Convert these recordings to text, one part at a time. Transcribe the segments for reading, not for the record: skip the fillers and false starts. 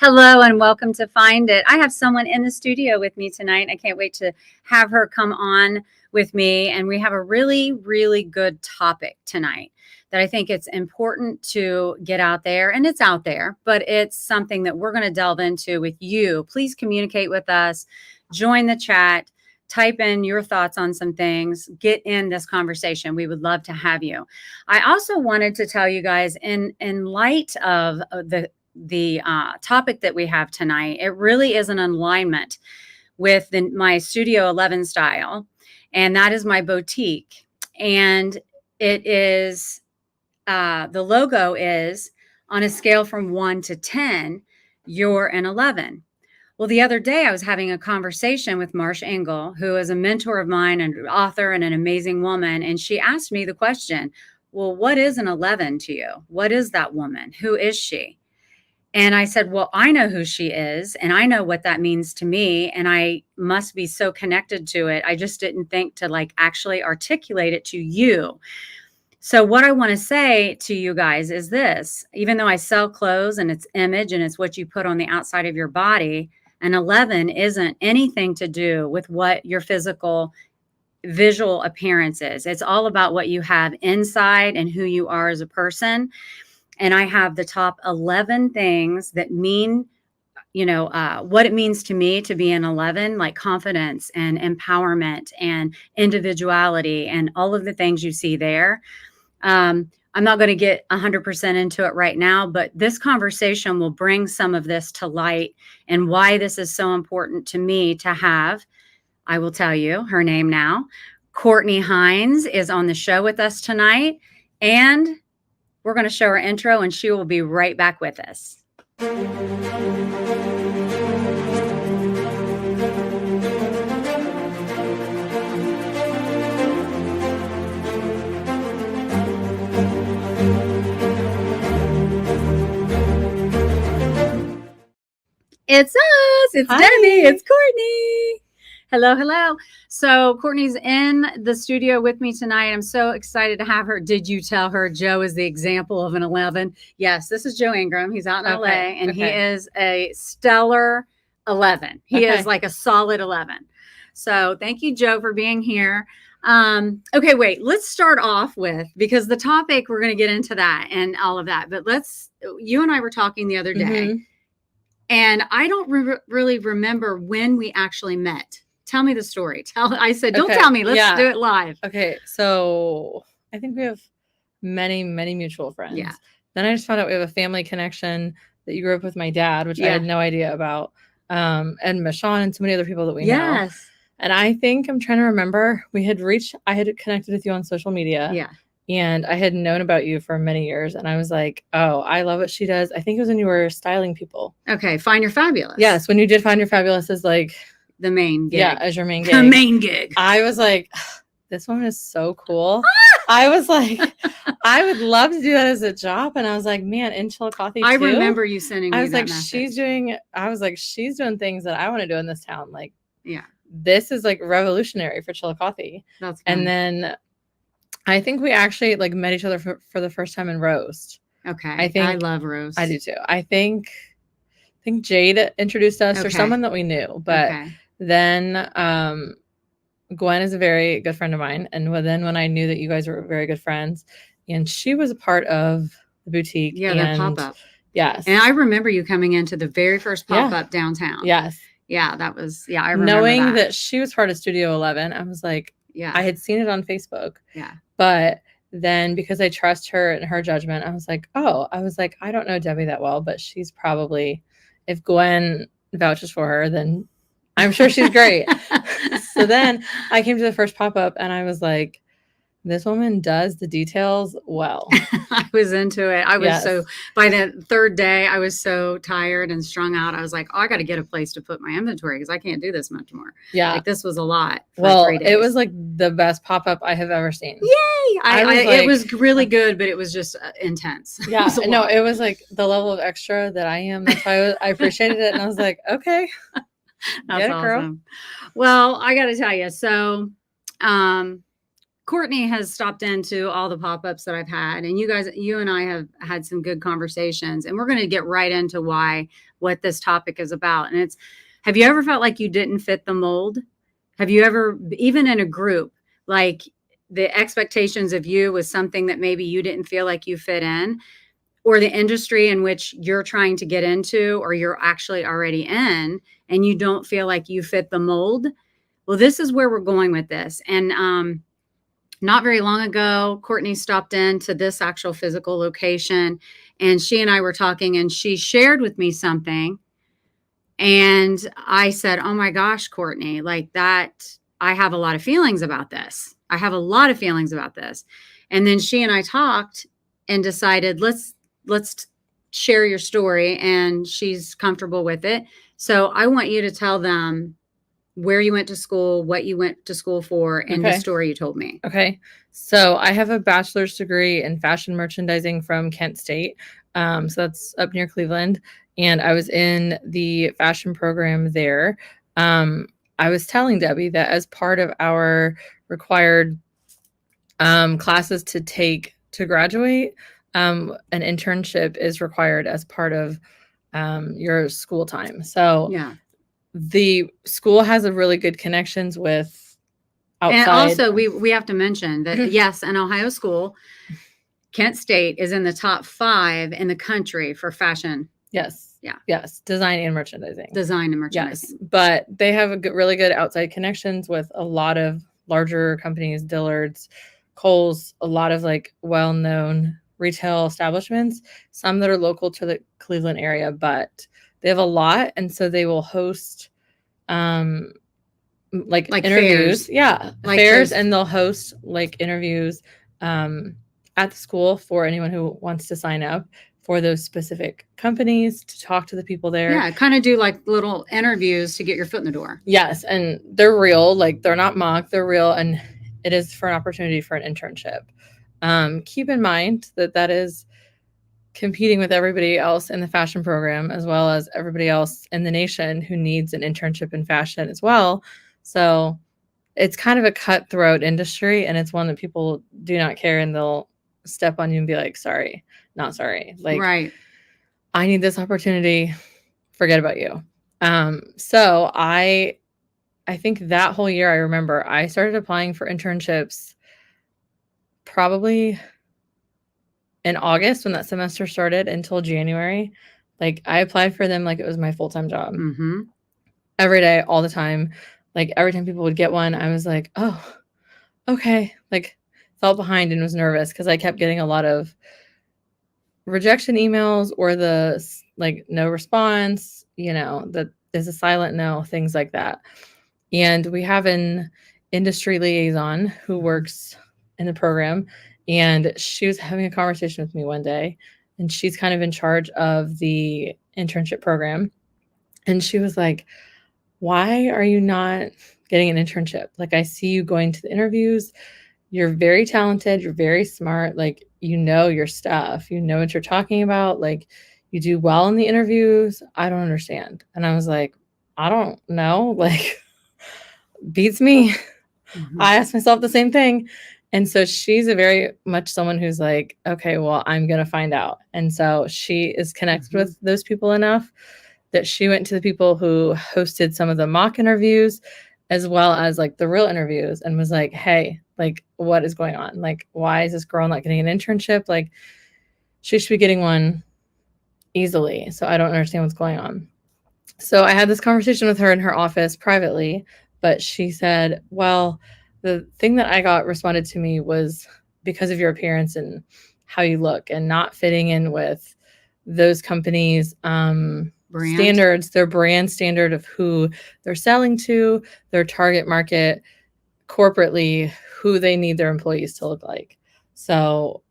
Hello and welcome to Find It. I have someone in the studio with me tonight. I can't wait to have her come on with me. And we have a really, really good topic tonight that I think it's important to get out there. And it's out there, but it's something that we're going to delve into with you. Please communicate with us, join the chat, type in your thoughts on some things, get in this conversation. We would love to have you. I also wanted to tell you guys in light of the topic that we have tonight, it really is an alignment with my Studio 11 style, and that is my boutique. And it is, the logo is on a scale from 1 to 10, you're an 11. Well, the other day I was having a conversation with Marsh Engel, who is a mentor of mine, an author and an amazing woman. And she asked me the question, well, what is an 11 to you? What is that woman? Who is she? And I said, well, I know who she is and I know what that means to me. And I must be so connected to it. I just didn't think to actually articulate it to you. So what I want to say to you guys is this: even though I sell clothes and it's image and it's what you put on the outside of your body, an 11 isn't anything to do with what your physical visual appearance is. It's all about what you have inside and who you are as a person. And I have the top 11 things that mean, what it means to me to be an 11, like confidence and empowerment and individuality and all of the things you see there. I'm not going to get 100% into it right now, but this conversation will bring some of this to light and why this is so important to me to have. I will tell you her name now. Courtney Hines is on the show with us tonight, and we're going to show her intro and she will be right back with us. It's us. It's Hi. Debbie. It's Courtney. Hello, hello. So Courtney's in the studio with me tonight. I'm so excited to have her. Did you tell her Joe is the example of an 11? Yes, this is Joe Ingram. He's out in LA, and he is a stellar 11. He is like a solid 11. So thank you, Joe, for being here. Okay, wait, let's start off with, because the topic, we're going to get into that and all of that. But you and I were talking the other day, and I don't really remember when we actually met. Tell me the story. I said, don't tell me. Let's do it live. Okay. So I think we have many, many mutual friends. Yeah. Then I just found out we have a family connection that you grew up with my dad, which I had no idea about. And Michonne and so many other people that we know. Yes. And I think I'm trying to remember, I had connected with you on social media. Yeah. And I had known about you for many years. And I was like, oh, I love what she does. I think it was when you were styling people. Okay. Find Your Fabulous. Yes. When you did Find Your Fabulous as the main gig. Yeah, as your main gig. The main gig. I was like, this woman is so cool. I was like, I would love to do that as a job. And I was like, man, in Chillicothe too. I remember you sending me I was that like, message. she's doing things that I want to do in this town. Like, yeah, this is revolutionary for Chillicothe. That's fun. And then I think we actually met each other for the first time in Roast. Okay. I love Roast. I do too. I think Jade introduced us or someone that we knew, but then Gwen is a very good friend of mine. And then when I knew that you guys were very good friends, and she was a part of the boutique. Yeah, the pop-up. Yes. And I remember you coming into the very first pop-up downtown. Yes. Yeah, I remember knowing that she was part of Studio 11, I was like, I had seen it on Facebook. Yeah. But then because I trust her and her judgment, I was like, I don't know Debbie that well, but she's probably, if Gwen vouches for her, then I'm sure she's great. So then I came to the first pop-up and I was like, this woman does the details well. I was into it. I was by the third day, I was so tired and strung out. I was like, I got to get a place to put my inventory because I can't do this much more. Yeah. This was a lot. Well, it was the best pop-up I have ever seen. Yay. It was really good, but it was just intense. Yeah. It was the level of extra that I am. That's why I appreciated it. And I was like, okay. That's awesome. Well, I got to tell you. So, Courtney has stopped into all the pop-ups that I've had, and you and I have had some good conversations, and we're going to get right into what this topic is about. And it's, have you ever felt like you didn't fit the mold? Have you ever, even in a group, like the expectations of you was something that maybe you didn't feel like you fit in, or the industry in which you're trying to get into, or you're actually already in, and you don't feel like you fit the mold? Well, this is where we're going with this. And not very long ago, Courtney stopped into this actual physical location, and she and I were talking, and she shared with me something. And I said, "Oh my gosh, Courtney, like that, I have a lot of feelings about this. I have a lot of feelings about this." And then she and I talked and decided, let's share your story, and she's comfortable with it. So I want you to tell them where you went to school, what you went to school for, and the story you told me. Okay. So I have a bachelor's degree in fashion merchandising from Kent State. So that's up near Cleveland. And I was in the fashion program there. I was telling Debbie that as part of our required classes to take to graduate, an internship is required as part of your school time. So Yeah. The school has a really good connections with outside. And also we have to mention that yes, an Ohio school, Kent State is in the top 5 in the country for fashion. Yes. Yeah. Yes. Design and merchandising. Yes. But they have really good outside connections with a lot of larger companies, Dillard's, Kohl's, a lot of like well-known retail establishments, some that are local to the Cleveland area, but they have a lot. And so they will host like interviews. Fairs. Yeah. Like fairs. And they'll host like interviews at the school for anyone who wants to sign up for those specific companies to talk to the people there. Yeah, kind of do like little interviews to get your foot in the door. Yes, and they're real. Like they're not mock, they're real, and it is for an opportunity for an internship. Keep in mind that is competing with everybody else in the fashion program, as well as everybody else in the nation who needs an internship in fashion as well. So it's kind of a cutthroat industry, and it's one that people do not care, and they'll step on you and be like, sorry, not sorry. Like, right. I need this opportunity. Forget about you. So I think that whole year, I remember I started applying for internships probably in August when that semester started until January. Like I applied for them like it was my full-time job. Mm-hmm. Every day, all the time. Like every time people would get one, I was like, oh, okay. Like felt behind and was nervous because I kept getting a lot of rejection emails or the like no response, that is a silent no, things like that. And we have an industry liaison who works in the program, and she was having a conversation with me one day, and she's kind of in charge of the internship program. And she was like, why are you not getting an internship? Like, I see you going to the interviews. You're very talented. You're very smart. Like, you know your stuff. You know what you're talking about. Like, you do well in the interviews. I don't understand. And I was like, I don't know. Like, beats me. Mm-hmm. I asked myself the same thing. And so she's a very much someone who's like, okay, well, I'm going to find out. And so she is connected with those people enough that she went to the people who hosted some of the mock interviews as well as like the real interviews and was like, hey, like, what is going on? Like, why is this girl not getting an internship? Like, she should be getting one easily. So I don't understand what's going on. So I had this conversation with her in her office privately, but she said, well, the thing that I got responded to me was because of your appearance and how you look and not fitting in with those companies' standards, their brand standard of who they're selling to, their target market, corporately, who they need their employees to look like. So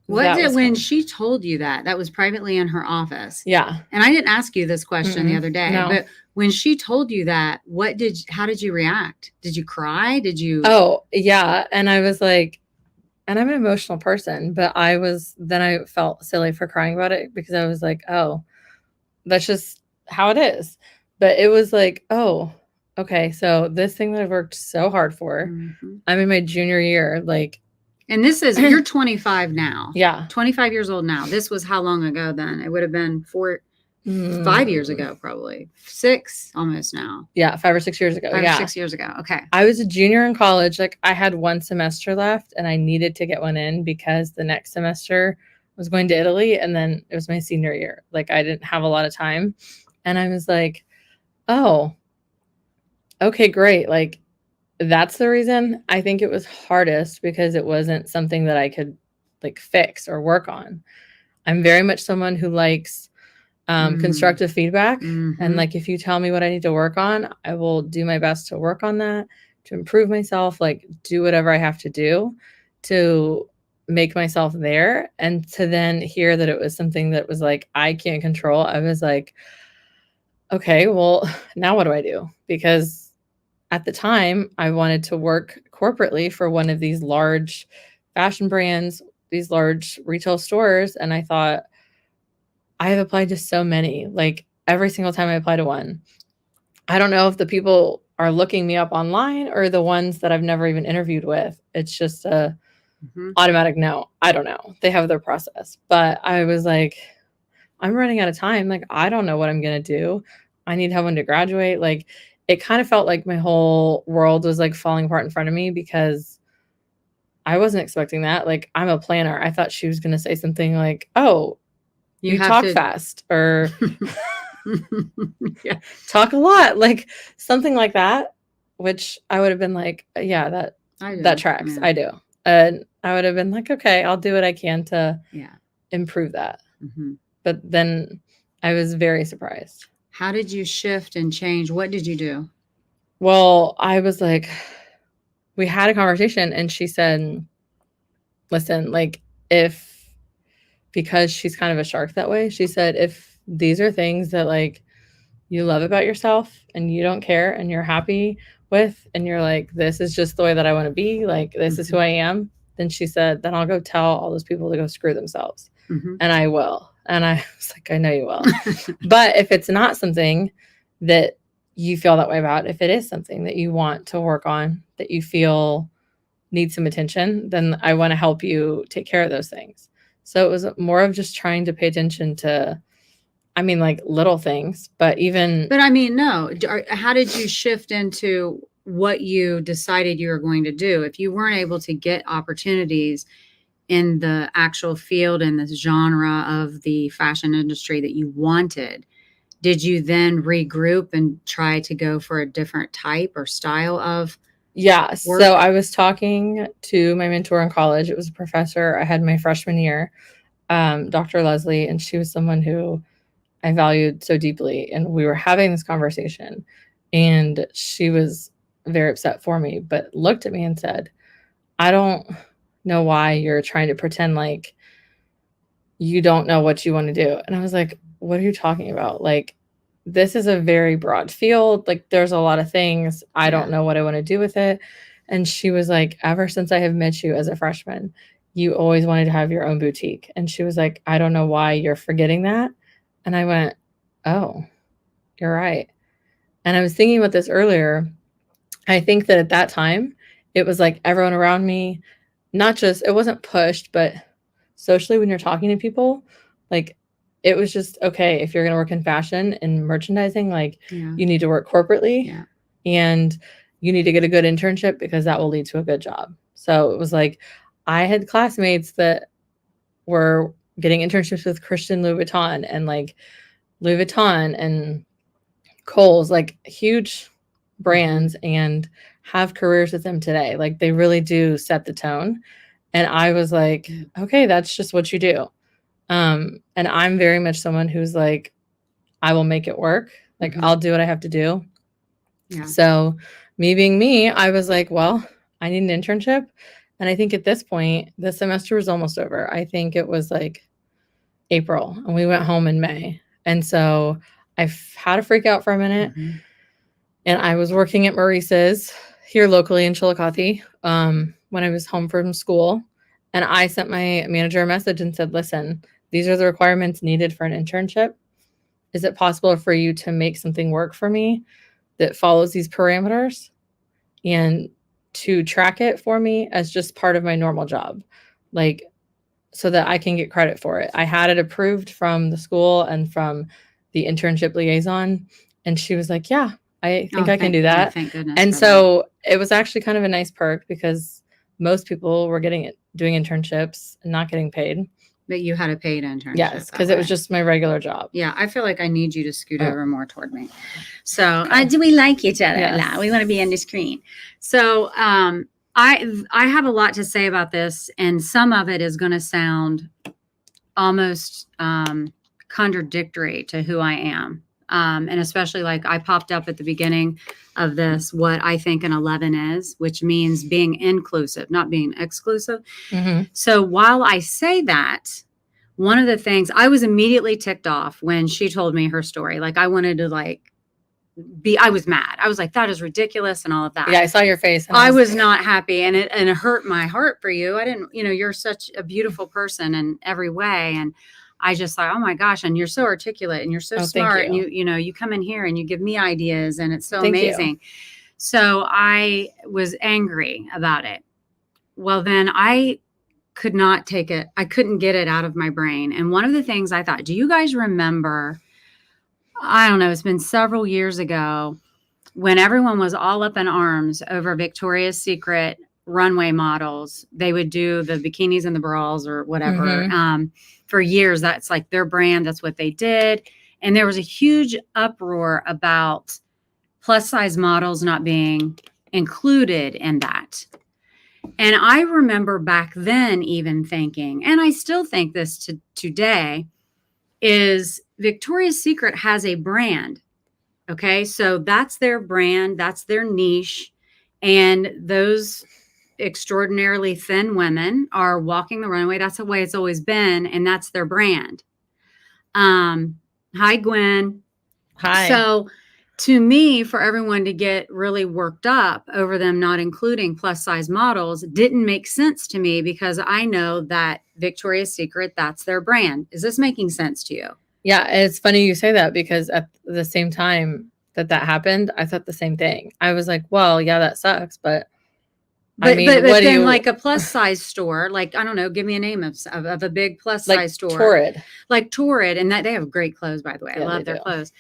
when she told you that was privately in her office. Yeah. And I didn't ask you this question the other day, but when she told you that, how did you react? Did you cry? Did you? Oh, yeah. And I was like, and I'm an emotional person, but then I felt silly for crying about it because I was like, oh, that's just how it is. But it was like, oh, okay, so this thing that I've worked so hard for, Mhm. I'm in my junior year, like, And this is, you're 25 now. yeah. 25 years old now. This was how long ago then? It would have been 5 years ago, probably 6 almost now. Yeah, 5 or 6 years ago. 5 or Yeah. 6 years ago. Okay. I was a junior in college. Like, I had 1 semester left and I needed to get one in because the next semester was going to Italy and then it was my senior year. Like, I didn't have a lot of time. And I was like, oh, okay, great. Like, that's the reason. I think it was hardest because it wasn't something that I could like fix or work on. I'm very much someone who likes constructive feedback. And Mhm. like, if you tell me what I need to work on, I will do my best to work on that, to improve myself, like do whatever I have to do to make myself there. And to then hear that it was something that was like, I can't control. I was like, okay, well, now what do I do? Because at the time, I wanted to work corporately for one of these large fashion brands, these large retail stores. And I thought, I have applied to so many, like every single time I apply to one. I don't know if the people are looking me up online or the ones that I've never even interviewed with. It's just a Mhm. automatic no. I don't know. They have their process. But I was like, I'm running out of time. Like, I don't know what I'm going to do. I need someone to graduate. Like, it kind of felt like my whole world was like falling apart in front of me because I wasn't expecting that. Like, I'm a planner. I thought she was going to say something like, oh, you have talk to. fast or Yeah. talk a lot, like something like that, which I would have been like, yeah, that tracks. Yeah. I do. And I would have been like, okay, I'll do what I can to Yeah. improve that. Mhm. But then I was very surprised. How did you shift and change? What did you do? Well, I was like, we had a conversation and she said, listen, like, if, because she's kind of a shark that way, she said, if these are things that like you love about yourself and you don't care and you're happy with, and you're like, this is just the way that I want to be, like, this is who I am, then she said, then I'll go tell all those people to go screw themselves. And I will. And I was like, I know you will. But if it's not something that you feel that way about, if it is something that you want to work on, that you feel needs some attention, then I want to help you take care of those things. So it was more of just trying to pay attention to, I mean, like little things, but even. But I mean, no. How did you shift into what you decided you were going to do? If you weren't able to get opportunities in the actual field and this genre of the fashion industry that you wanted, did you then regroup and try to go for a different type or style of Yeah. work? So I was talking to my mentor in college. It was a professor I had my freshman year, Dr. Leslie, and she was someone who I valued so deeply. And we were having this conversation, and she was very upset for me, but looked at me and said, I don't know why you're trying to pretend like you don't know what you want to do. And I was like, what are you talking about? Like, this is a very broad field. Like, there's a lot of things. I don't know what I want to do with it. And she was like, ever since I have met you as a freshman, you always wanted to have your own boutique. And she was like, I don't know why you're forgetting that. And I went, oh, you're right. And I was thinking about this earlier. I think that at that time, it was like everyone around me, not just, it wasn't pushed, but socially when you're talking to people, like it was just, okay, if you're going to work in fashion and merchandising, like you need to work corporately and you need to get a good internship because that will lead to a good job. So it was like, I had classmates that were getting internships with Christian Louis Vuitton and like Louis Vuitton and Kohl's, like huge brands, and have careers with them today. Like they really do set the tone. And I was like, okay, that's just what you do. And I'm very much someone who's like, I will make it work. Like I'll do what I have to do. Yeah. So me being me, I was like, well, I need an internship. And I think at this point, the semester was almost over. I think it was like April and we went home in May. And so I had a freak out for a minute. And I was working at Maurice's here locally in Chillicothe when I was home from school. And I sent my manager a message and said, listen, these are the requirements needed for an internship. Is it possible for you to make something work for me that follows these parameters and to track it for me as just part of my normal job, like so that I can get credit for it. I had it approved from the school and from the internship liaison, and she was like, yeah, I think I can do that. Thank goodness. And so it was actually kind of a nice perk because most people were doing internships and not getting paid. But you had a paid internship. Yes, because it was just my regular job. Yeah, I feel like I need you to scoot over more toward me. So, do we like each other? Yes. We want to be on the screen. So, I have a lot to say about this, and some of it is going to sound almost contradictory to who I am. And especially like I popped up at the beginning of this, what I think an 11 is, which means being inclusive, not being exclusive. Mm-hmm. So while I say that, one of the things I was immediately ticked off when she told me her story, like I wanted to I was mad. I was like, that is ridiculous and all of that. Yeah, I saw your face. I was not happy, and it hurt my heart for you. I didn't, you're such a beautiful person in every way. And I just thought, oh my gosh, and you're so articulate and you're so smart. And you come in here and you give me ideas, and it's so amazing. So I was angry about it. Well, then I could not take it. I couldn't get it out of my brain. And one of the things I thought, do you guys remember, I don't know, it's been several years ago when everyone was all up in arms over Victoria's Secret runway models. They would do the bikinis and the bras or whatever. Mm-hmm. For years, that's like their brand. That's what they did. And there was a huge uproar about plus size models not being included in that. And I remember back then even thinking, and I still think this today, is Victoria's Secret has a brand. Okay. So that's their brand. That's their niche. And those extraordinarily thin women are walking the runway. That's the way it's always been. And that's their brand. Hi, Gwen. Hi. So to me, for everyone to get really worked up over them not including plus size models didn't make sense to me, because I know that Victoria's Secret, that's their brand. Is this making sense to you? Yeah, it's funny you say that, because at the same time that happened, I thought the same thing. I was like, well, yeah, that sucks, but I mean, but then like a plus size store, like, I don't know, give me a name of a big plus size store. Torrid, and that they have great clothes, by the way. I love their clothes.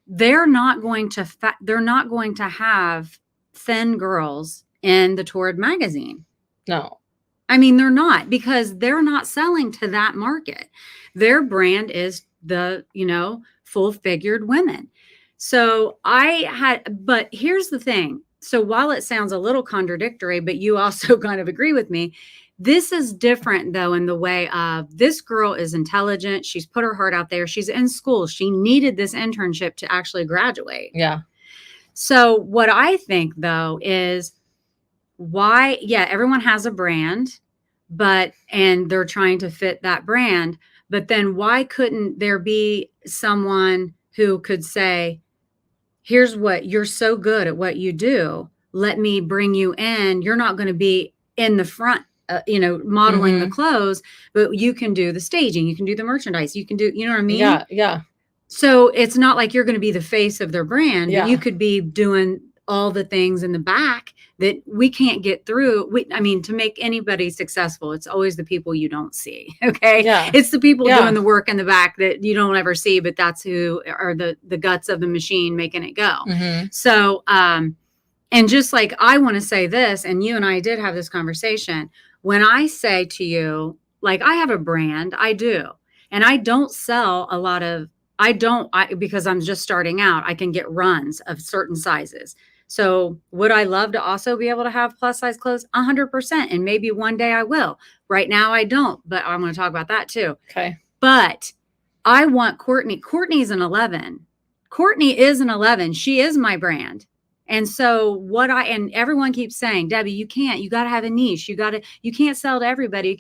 They're not going to have thin girls in the Torrid magazine. No. I mean, they're not, because they're not selling to that market. Their brand is the, full-figured women. So but here's the thing. So while it sounds a little contradictory, but you also kind of agree with me, this is different though, in the way of this girl is intelligent. She's put her heart out there. She's in school. She needed this internship to actually graduate. Yeah. So what I think though is why, everyone has a brand, and they're trying to fit that brand, but then why couldn't there be someone who could say, here's what, you're so good at what you do. Let me bring you in. You're not going to be in the front, modeling the clothes, but you can do the staging. You can do the merchandise. You can do, you know what I mean? Yeah. Yeah. So it's not like you're going to be the face of their brand, but you could be doing all the things in the back that we can't get through. To make anybody successful, it's always the people you don't see. Okay. Yeah. It's the people doing the work in the back that you don't ever see, but that's who are the guts of the machine making it go. Mm-hmm. So, and just like, I want to say this, and you and I did have this conversation. When I say to you, like, I have a brand, I do, and I don't sell a lot of, because I'm just starting out, I can get runs of certain sizes. So would I love to also be able to have plus size clothes? 100%. And maybe one day I will. Right now I don't, but I'm going to talk about that too. Okay. But I want Courtney. Courtney's an 11. Courtney is an 11. She is my brand. And so and everyone keeps saying, Debbie, you got to have a niche. You can't sell to everybody.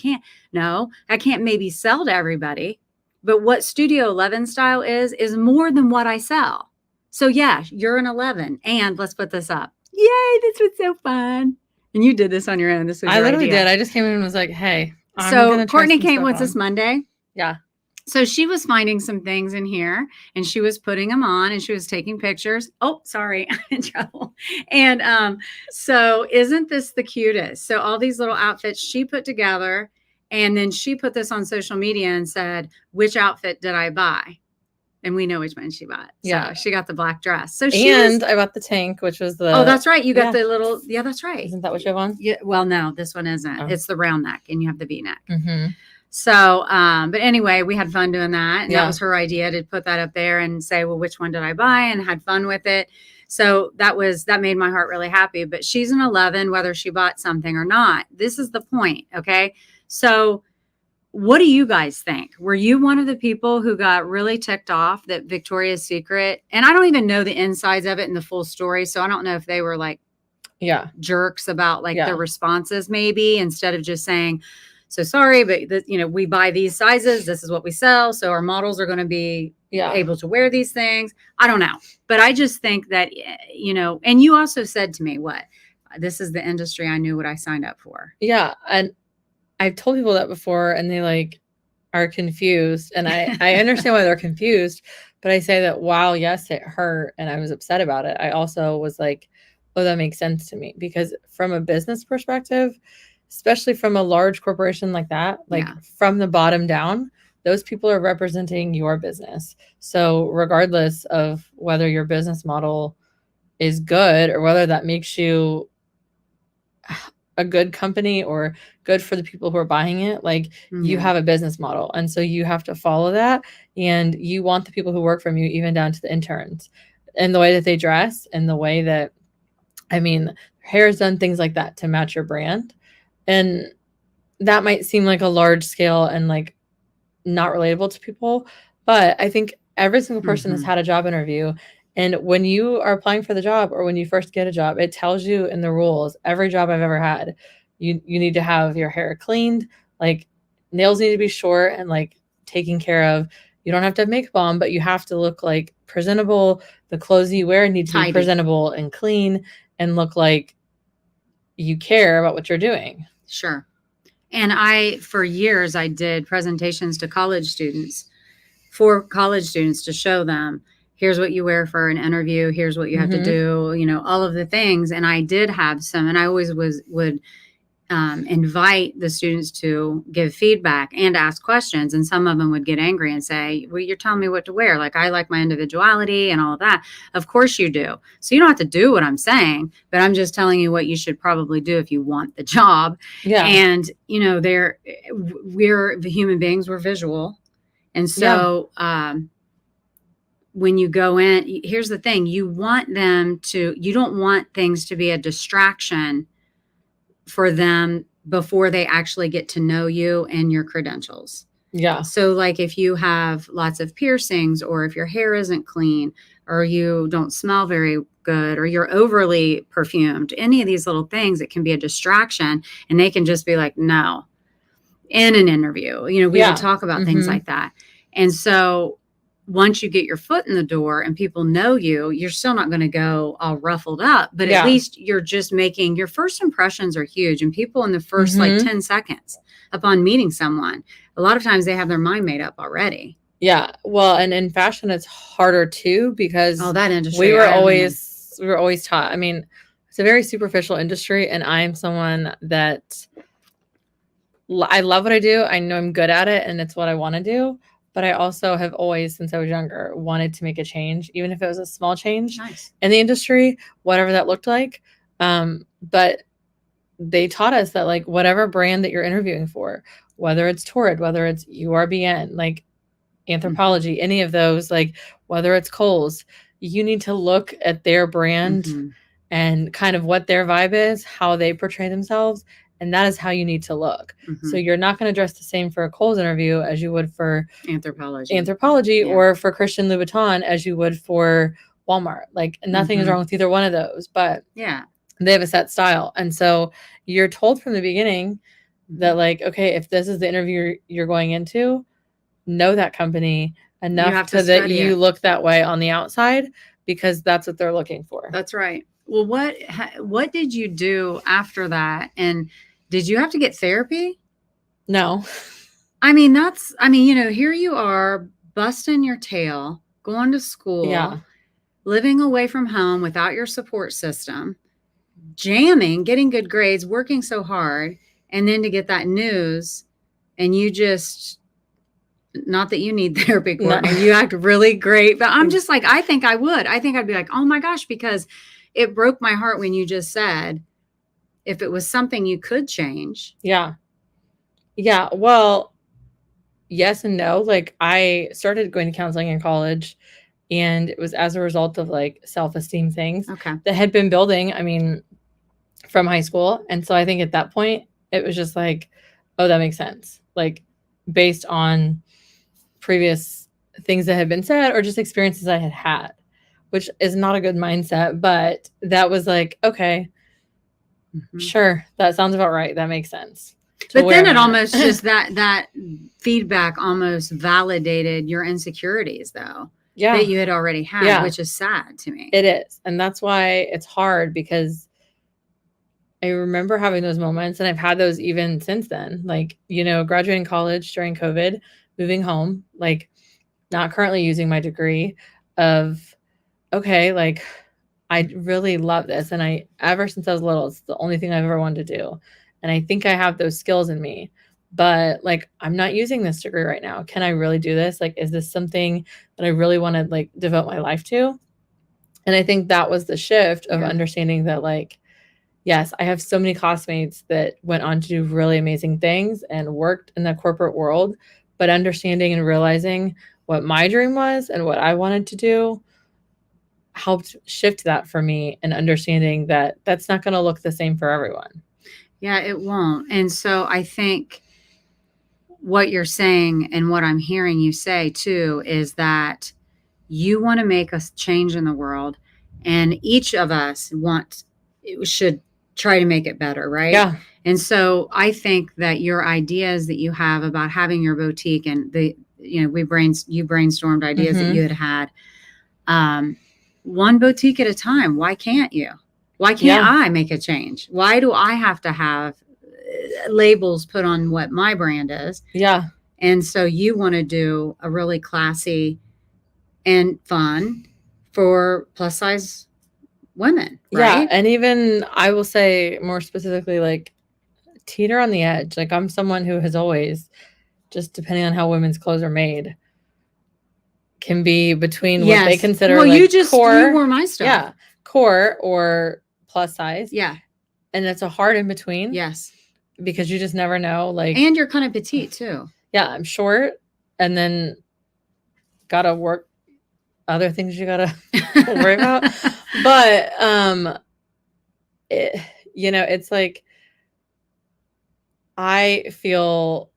No, I can't maybe sell to everybody. But what Studio 11 style is more than what I sell. So yeah, you're an 11. And let's put this up. Yay, this was so fun. And you did this on your own. I literally did. I just came in and was like, hey. So Courtney came, what's this, Monday? Yeah. So she was finding some things in here and she was putting them on and she was taking pictures. Oh, sorry, I'm in trouble. And so isn't this the cutest? So all these little outfits she put together, and then she put this on social media and said, which outfit did I buy? And we know which one she bought. So Yeah. she got the black dress. So I bought the tank, which was the. Oh, that's right. You got the little. Yeah, that's right. Isn't that what you have on? Yeah. Well, no, this one isn't. Oh. It's the round neck, and you have the V neck. Mm-hmm. So, but anyway, we had fun doing that. And that was her idea to put that up there and say, well, which one did I buy? And had fun with it. So that made my heart really happy. But she's an 11, whether she bought something or not. This is the point. Okay. So what do you guys think? Were you one of the people who got really ticked off that Victoria's Secret, and I don't even know the insides of it and the full story. So I don't know if they were like jerks about like their responses, maybe, instead of just saying, so sorry, but we buy these sizes. This is what we sell. So our models are going to be able to wear these things. I don't know. But I just think that, and you also said to me, this is the industry I knew what I signed up for. Yeah. And I've told people that before and they are confused. And I understand why they're confused. But I say that while, yes, it hurt and I was upset about it, I also was like, oh, that makes sense to me. Because from a business perspective, especially from a large corporation like that, from the bottom down, those people are representing your business. So regardless of whether your business model is good or whether that makes you a good company or good for the people who are buying it, you have a business model. And so you have to follow that. And you want the people who work from you, even down to the interns, and the way that they dress and the way that, hair is done, things like that to match your brand. And that might seem like a large scale and not relatable to people, but I think every single person has had a job interview. And when you are applying for the job or when you first get a job, it tells you in the rules, every job I've ever had, you need to have your hair cleaned, nails need to be short and taken care of. You don't have to have makeup on, but you have to look presentable. The clothes you wear need to be presentable and clean and look like you care about what you're doing. Sure. And for years, I did presentations to college students to show them, here's what you wear for an interview. Here's what you have to do, all of the things. And I did have some, and I always would invite the students to give feedback and ask questions. And some of them would get angry and say, well, you're telling me what to wear. I like my individuality and all of that. Of course you do. So you don't have to do what I'm saying, but I'm just telling you what you should probably do if you want the job. Yeah. And, we're the human beings, we're visual. And so, when you go in, here's the thing, you don't want things to be a distraction for them before they actually get to know you and your credentials. Yeah. So if you have lots of piercings, or if your hair isn't clean, or you don't smell very good, or you're overly perfumed, any of these little things, it can be a distraction, and they can just be like, no, in an interview, we would talk about things like that. And so once you get your foot in the door and people know you, you're still not going to go all ruffled up, but at least you're just making your first impressions are huge. And people in the first 10 seconds upon meeting someone, a lot of times they have their mind made up already. Yeah. Well, and in fashion, it's harder too, because that industry, we were always taught. It's a very superficial industry, and I'm someone that I love what I do. I know I'm good at it and it's what I want to do. But I also have always, since I was younger, wanted to make a change, even if it was a small change in the industry, whatever that looked like. But they taught us that whatever brand that you're interviewing for, whether it's Torrid, whether it's URBN, Anthropology, any of those, whether it's Kohl's, you need to look at their brand and kind of what their vibe is, how they portray themselves. And that is how you need to look. So you're not going to dress the same for a Kohl's interview as you would for Anthropology or for Christian Louboutin as you would for Walmart. Nothing is wrong with either one of those, but they have a set style. And so you're told from the beginning that okay, if this is the interview you're going into, know that company enough that you look that way on the outside, because that's what they're looking for. That's right. Well, what did you do after that? And did you have to get therapy? No. I mean, here you are busting your tail, going to school, Yeah. living away from home without your support system, jamming, getting good grades, working so hard, and then to get that news and you just, not that you need therapy, No. Courtney, you act really great, but I'm just like, I think I'd be like, oh my gosh, because it broke my heart when you just said, if it was something you could change. Yeah. Yeah. Well, yes and no. Like, I started going to counseling in college, and it was as a result of like self-esteem things Okay. that had been building, I mean, from high school. And so I think at that point, it was just like, oh, that makes sense. Like, based on previous things that had been said or just experiences I had had, which is not a good mindset. But that was like, okay, sure, that sounds about right. That makes sense. But then it almost just that feedback almost validated your insecurities, though. Yeah. That you had already had, Yeah. which is sad to me. It is. And that's why it's hard, because I remember having those moments, and I've had those even since then. Like, graduating college during COVID, moving home, like not currently using my degree of, okay, like I really love this. And ever since I was little, it's the only thing I've ever wanted to do. And I think I have those skills in me, but like, I'm not using this degree right now. Can I really do this? Like, is this something that I really want to like devote my life to? And I think that was the shift of understanding that, like, yes, I have so many classmates that went on to do really amazing things and worked in the corporate world, but understanding and realizing what my dream was and what I wanted to do helped shift that for me, and understanding that that's not going to look the same for everyone. Yeah, it won't. And so I think what you're saying and what I'm hearing you say too is that you want to make a change in the world, and each of us should try to make it better, right? Yeah. And so I think that your ideas that you have about having your boutique, and you brainstormed ideas that you had, one boutique at a time. Why can't you? Why can't I make a change? Why do I have to have labels put on what my brand is? Yeah. And so you want to do a really classy and fun for plus size women, right? Yeah. And even, I will say more specifically, like, teeter on the edge. Like, I'm someone who has always, just depending on how women's clothes are made, can be between what they consider core. You wore my stuff. Yeah. Core or plus size. Yeah. And it's a hard in between. Yes. Because you just never know. Like, and you're kind of petite too. Yeah. I'm short, and then gotta work other things you gotta worry about. But it's like, I feel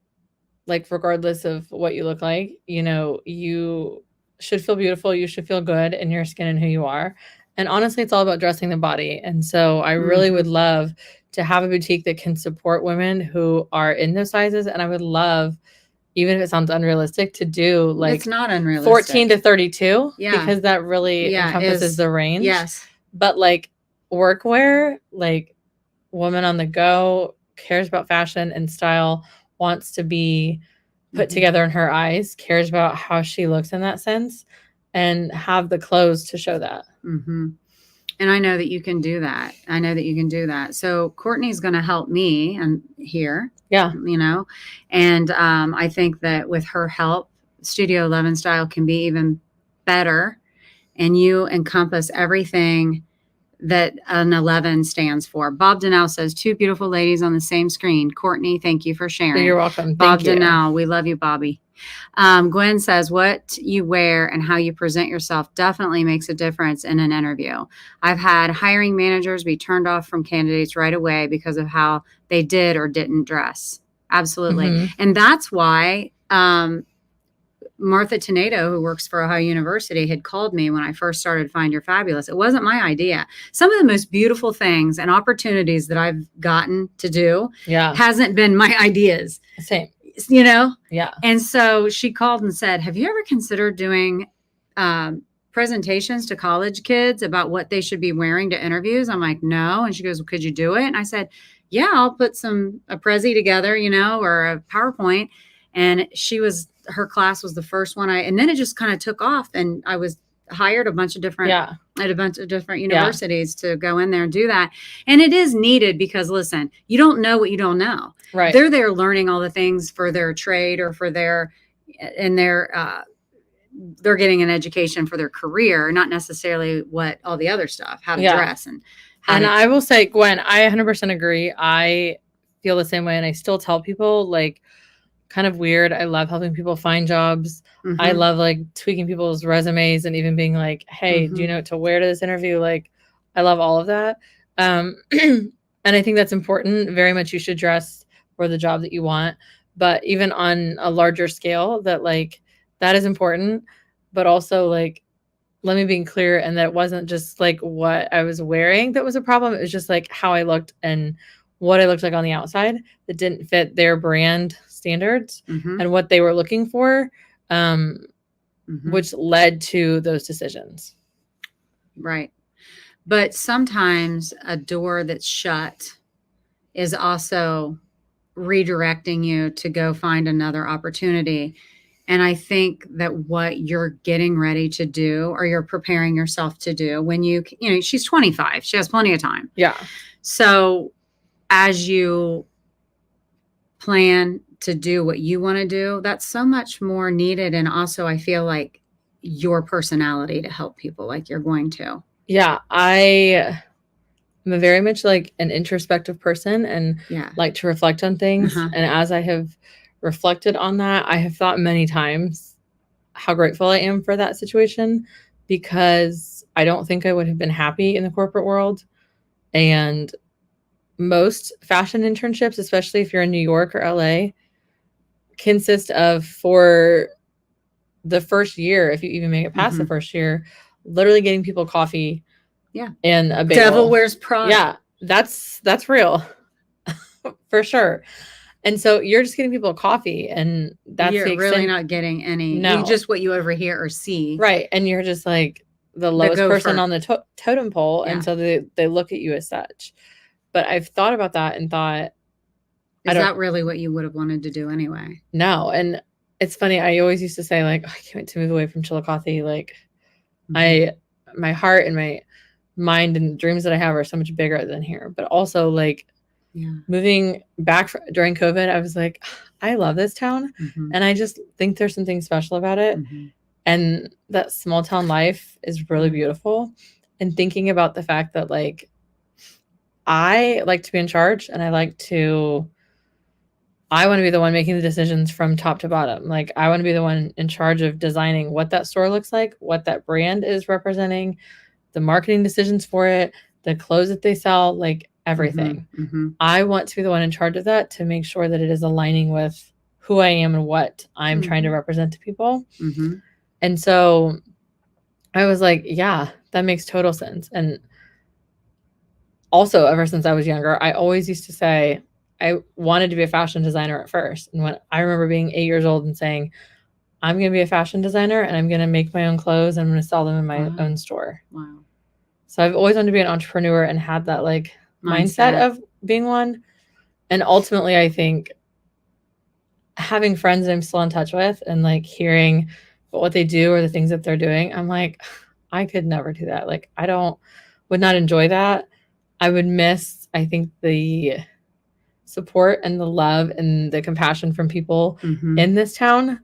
like regardless of what you look like, you should feel beautiful. You should feel good in your skin and who you are. And honestly, it's all about dressing the body. And so I really would love to have a boutique that can support women who are in those sizes. And I would love, even if it sounds unrealistic, to do like, it's not unrealistic, 14 to 32. Yeah. Because that really encompasses the range. Yes. But like workwear, like woman on the go, cares about fashion and style, wants to be put together in her eyes, cares about how she looks in that sense, and have the clothes to show that. And I know that you can do that. So Courtney's going to help me here. Yeah. And I think that with her help, Studio 11 Style can be even better. And you encompass everything that an 11 stands for. Bob Donnell says, 2 beautiful ladies on the same screen. Courtney, thank you for sharing. You're welcome. Bob Donnell, we love you, Bobby. Gwen says, what you wear and how you present yourself definitely makes a difference in an interview. I've had hiring managers be turned off from candidates right away because of how they did or didn't dress. Absolutely. And that's why Martha Tenedo, who works for Ohio University, had called me when I first started Find Your Fabulous. It wasn't my idea. Some of the most beautiful things and opportunities that I've gotten to do hasn't been my ideas. Same. Yeah. And so she called and said, have you ever considered doing presentations to college kids about what they should be wearing to interviews? I'm like, no. And she goes, well, could you do it? And I said, yeah, I'll put a Prezi together, or a PowerPoint. and her class was the first one and then it just kind of took off, and I was hired at a bunch of different universities to go in there and do that. And it is needed because, listen, you don't know what you don't know. Right. They're there learning all the things for their trade or for they're getting an education for their career, not necessarily what all the other stuff, how to dress and I will say, Gwen, I 100% agree. I feel the same way. And I still tell people, like, kind of weird. I love helping people find jobs. Mm-hmm. I love like tweaking people's resumes and even being like, hey, do you know what to wear to this interview? Like, I love all of that. And I think that's important. Very much you should dress for the job that you want. But even on a larger scale, that is important. But also, like, let me be clear, and that it wasn't just like what I was wearing that was a problem. It was just like how I looked and what I looked like on the outside that didn't fit their brand standards and what they were looking for, which led to those decisions. Right. But sometimes a door that's shut is also redirecting you to go find another opportunity. And I think that what you're getting ready to do, or you're preparing yourself to do when she's 25, she has plenty of time. Yeah. So as you plan to do what you want to do, that's so much more needed. And also I feel like your personality to help people like you're going to. Yeah. I'm a very much like an introspective person and like to reflect on things. And as I have reflected on that, I have thought many times how grateful I am for that situation, because I don't think I would have been happy in the corporate world. And most fashion internships, especially if you're in New York or LA, consist of, for the first year, if you even make it past the first year, literally getting people coffee and a bagel. Devil wears Prada. Yeah, that's real. For sure. And so you're just getting people coffee, and that's you're really not getting any. No. Just what you overhear or see. Right. And you're just like the lowest person on the totem pole. And so they look at you as such. But I've thought about that and thought, is that really what you would have wanted to do anyway? No. And it's funny. I always used to say, like, oh, I can't wait to move away from Chillicothe. Like, my heart and my mind and dreams that I have are so much bigger than here. But also, like, moving back during COVID, I was like, I love this town. And I just think there's something special about it. And that small town life is really beautiful. And thinking about the fact that, like, I like to be in charge, and I want to be the one making the decisions from top to bottom. Like, I want to be the one in charge of designing what that store looks like, what that brand is representing, the marketing decisions for it, the clothes that they sell, like, everything. I want to be the one in charge of that, to make sure that it is aligning with who I am and what I'm trying to represent to people. And so I was like, yeah, that makes total sense. And also, ever since I was younger, I always used to say I wanted to be a fashion designer at first. And when I remember being 8 years old and saying, I'm going to be a fashion designer and I'm going to make my own clothes and I'm going to sell them in my own store. Wow. So I've always wanted to be an entrepreneur and had that, like, mindset of being one. And ultimately, I think having friends that I'm still in touch with and, like, hearing what they do or the things that they're doing, I'm like, I could never do that. Like, would not enjoy that. I would miss, I think, the support and the love and the compassion from people in this town.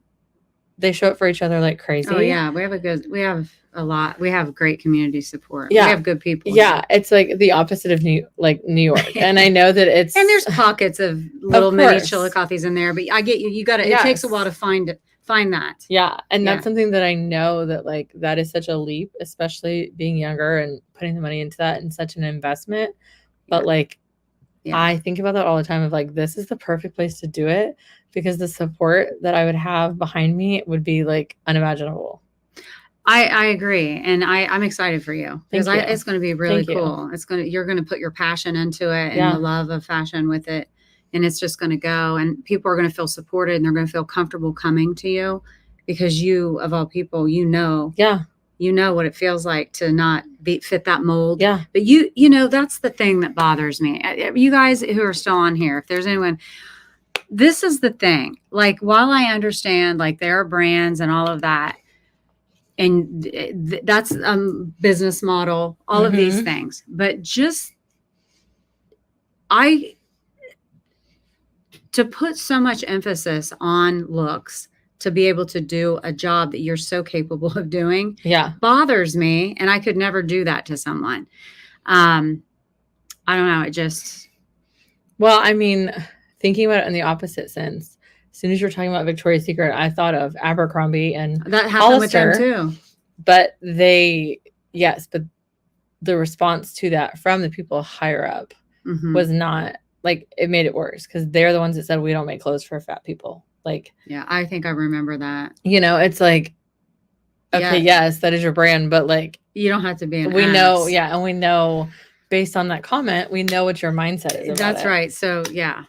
They show up for each other like crazy. Oh yeah, we have great community support. Yeah, we have good people. Yeah, it's like the opposite of New York. And I know that it's and there's pockets of little mini Chillicothe's in there, but I get you. You got to. It takes a while to find that. Yeah, and that's something that I know that, like, that is such a leap, especially being younger and putting the money into that and such an investment. But like, I think about that all the time of, like, this is the perfect place to do it, because the support that I would have behind me would be, like, unimaginable. I agree. And I'm excited for you, because it's going to be really cool. You're going to put your passion into it and the love of fashion with it. And it's just going to go, and people are going to feel supported, and they're going to feel comfortable coming to you, because you, of all people, you know what it feels like to not fit that mold. Yeah. But you know, that's the thing that bothers me. You guys who are still on here, if there's anyone, this is the thing. Like, while I understand, like, there are brands and all of that, and that's business model, all of these things, but just to put so much emphasis on looks to be able to do a job that you're so capable of doing, bothers me, and I could never do that to someone. I don't know. It just. Well, I mean, thinking about it in the opposite sense, as soon as you're talking about Victoria's Secret, I thought of Abercrombie and that happened Hollister, with them too. But but the response to that from the people higher up was not, like, it made it worse, because they're the ones that said, we don't make clothes for fat people. Like, yeah, I think I remember that. It's like, okay, yes, that is your brand, but like, you don't have to be an we ass. know, and we know based on that comment, we know what your mindset is about That's it. right. So yeah.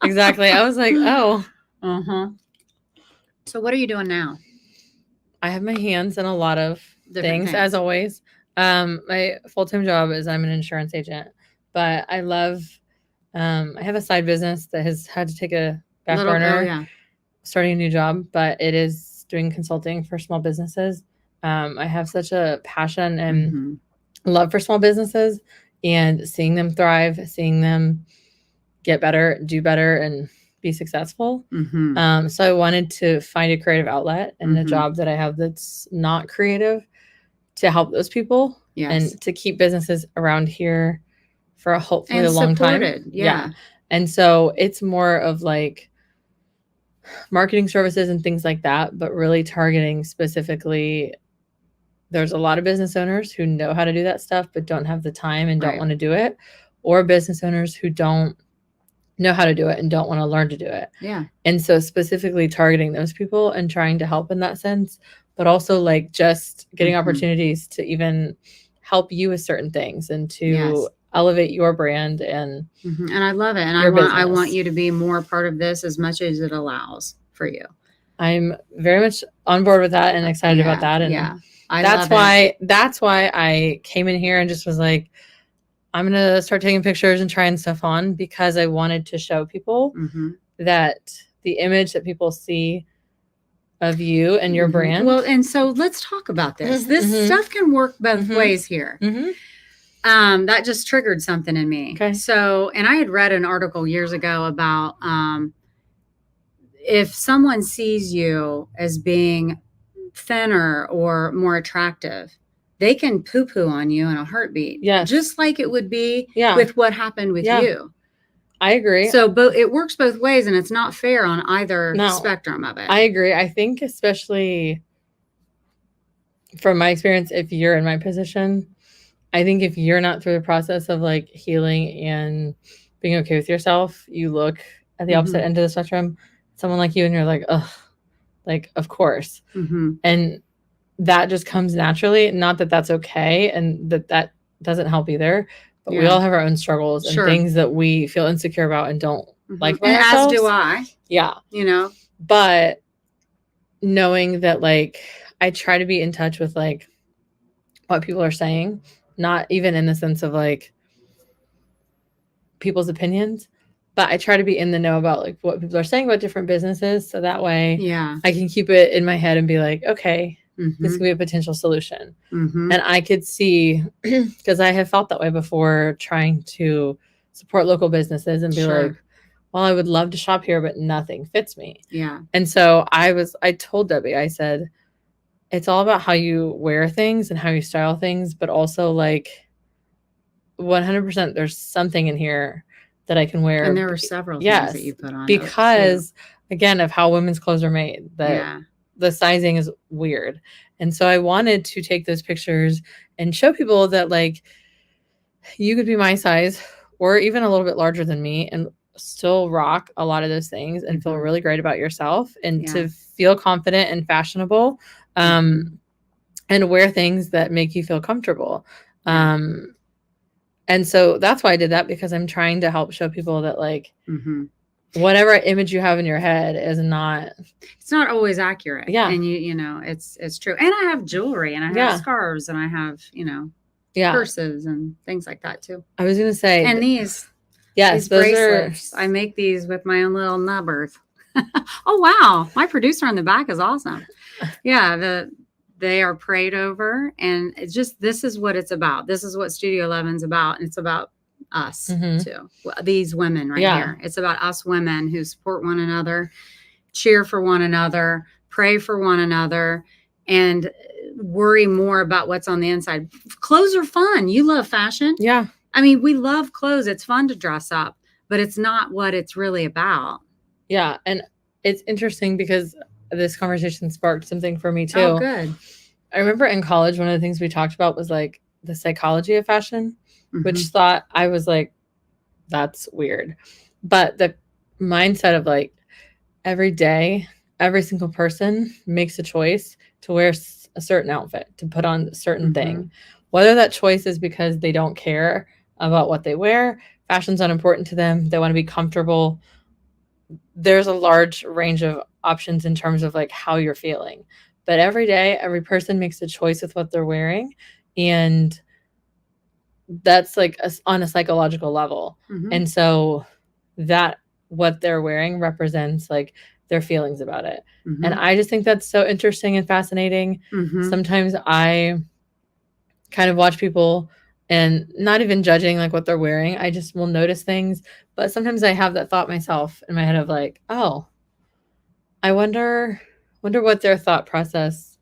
Exactly. I was like, oh. So what are you doing now? I have my hands in a lot of Different things, as always. My full-time job is I'm an insurance agent, but I love, I have a side business that has had to take a back burner, starting a new job, but it is doing consulting for small businesses. I have such a passion and love for small businesses, and seeing them thrive, seeing them get better, do better, and be successful. So I wanted to find a creative outlet in a job that I have that's not creative, to help those people and to keep businesses around here for hopefully a long time. Yeah. And so it's more of like marketing services and things like that, but really targeting specifically. There's a lot of business owners who know how to do that stuff, but don't have the time and don't want to do it, or business owners who don't know how to do it and don't want to learn to do it. Yeah. And so specifically targeting those people and trying to help in that sense, but also like just getting opportunities to even help you with certain things and to elevate your brand and and I love it. And I want you to be more part of this as much as it allows for you. I'm very much on board with that and excited about that. And that's why I came in here and just was like, I'm going to start taking pictures and trying stuff on, because I wanted to show people that the image that people see of you and your brand. Well, and so let's talk about this. This stuff can work both ways here. That just triggered something in me. Okay. So, and I had read an article years ago about if someone sees you as being thinner or more attractive, they can poo-poo on you in a heartbeat. Yes. Just like it would be with what happened with you. I agree. So it works both ways, and it's not fair on either spectrum of it. I agree. I think, especially from my experience, if you're in my position, I think if you're not through the process of like healing and being okay with yourself, you look at the opposite end of the spectrum, someone like you, and you're like, ugh, like, of course. And that just comes naturally. Not that that's okay, and that doesn't help either. But we all have our own struggles and things that we feel insecure about and don't like about ourselves. As do I. Yeah. But knowing that, like, I try to be in touch with like what people are saying, not even in the sense of like people's opinions, but I try to be in the know about like what people are saying about different businesses. So that way I can keep it in my head and be like, okay, this could be a potential solution. And I could see, because I have felt that way before, trying to support local businesses and be like, well, I would love to shop here, but nothing fits me. Yeah. And so I told Debbie, I said, it's all about how you wear things and how you style things, but also like 100% there's something in here that I can wear. And there were several things that you put on. Because again, of how women's clothes are made, that the sizing is weird. And so I wanted to take those pictures and show people that like you could be my size or even a little bit larger than me and still rock a lot of those things and feel really great about yourself and to feel confident and fashionable, and wear things that make you feel comfortable. And so that's why I did that, because I'm trying to help show people that like whatever image you have in your head is it's not always accurate. Yeah. And you know, it's true. And I have jewelry and I have scarves and I have, purses and things like that too. I was going to say, and these Yes, These those bracelets. are. I make these with my own little nubbers. Oh wow, my producer on the back is awesome. Yeah, they are prayed over, and it's just this is what it's about. This is what Studio 11's about, and it's about us Mhm. too. These women right Yeah. here. It's about us women who support one another, cheer for one another, pray for one another, and worry more about what's on the inside. Clothes are fun. You love fashion. Yeah. I mean, we love clothes. It's fun to dress up, but it's not what it's really about. Yeah, and it's interesting because this conversation sparked something for me too. Oh, good. I remember in college, one of the things we talked about was like the psychology of fashion, which Mhm. thought I was like, that's weird. But the mindset of like every day, every single person makes a choice to wear a certain outfit, to put on a certain thing. Whether that choice is because they don't care about what they wear, fashion's unimportant to them, they want to be comfortable. There's a large range of options in terms of like how you're feeling. But every day, every person makes a choice with what they're wearing. And that's like on a psychological level. And so that what they're wearing represents like their feelings about it. And I just think that's so interesting and fascinating. Sometimes I kind of watch people and not even judging like what they're wearing. I just will notice things. But sometimes I have that thought myself in my head of like, oh, I wonder what their thought process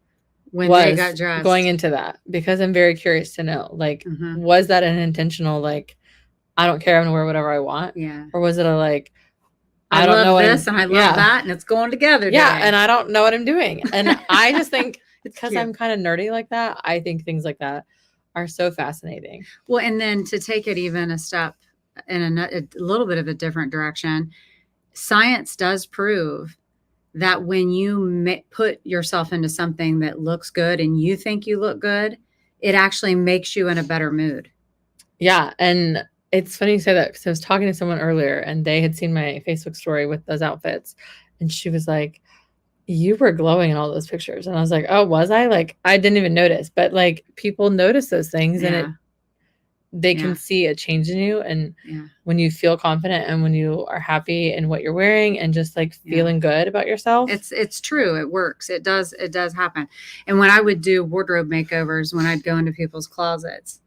When they was got dressed. going into that, because I'm very curious to know, like, was that an intentional, like, I don't care, I'm gonna wear whatever I want? Yeah. Or was it a like, I don't love know this and I love that, and it's going together Yeah, today. and I don't know what I'm doing. And I just think It's because cute. I'm kind of nerdy like that, I think things like that are so fascinating. Well, and then to take it even a step in a little bit of a different direction, science does prove that when you put yourself into something that looks good and you think you look good, it actually makes you in a better mood. Yeah, and it's funny you say that because I was talking to someone earlier and they had seen my Facebook story with those outfits, and she was like, you were glowing in all those pictures. And I was like, oh, was I? Like, I didn't even notice. But like people notice those things, and they can see a change in you. And when you feel confident and when you are happy in what you're wearing and just like feeling good about yourself. It's true. It works. It does happen. And when I would do wardrobe makeovers, when I'd go into people's closets,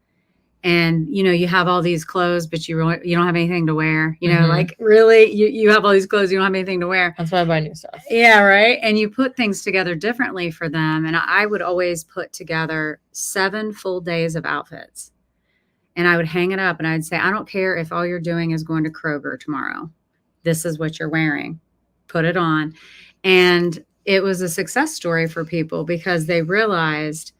and you have all these clothes, but you don't have anything to wear, like really you have all these clothes, you don't have anything to wear. That's why I buy new stuff. Yeah, right. And you put things together differently for them. And I would always put together 7 full days of outfits, and I would hang it up, and I'd say, I don't care if all you're doing is going to Kroger tomorrow, this is what you're wearing, put it on. And it was a success story for people because they realized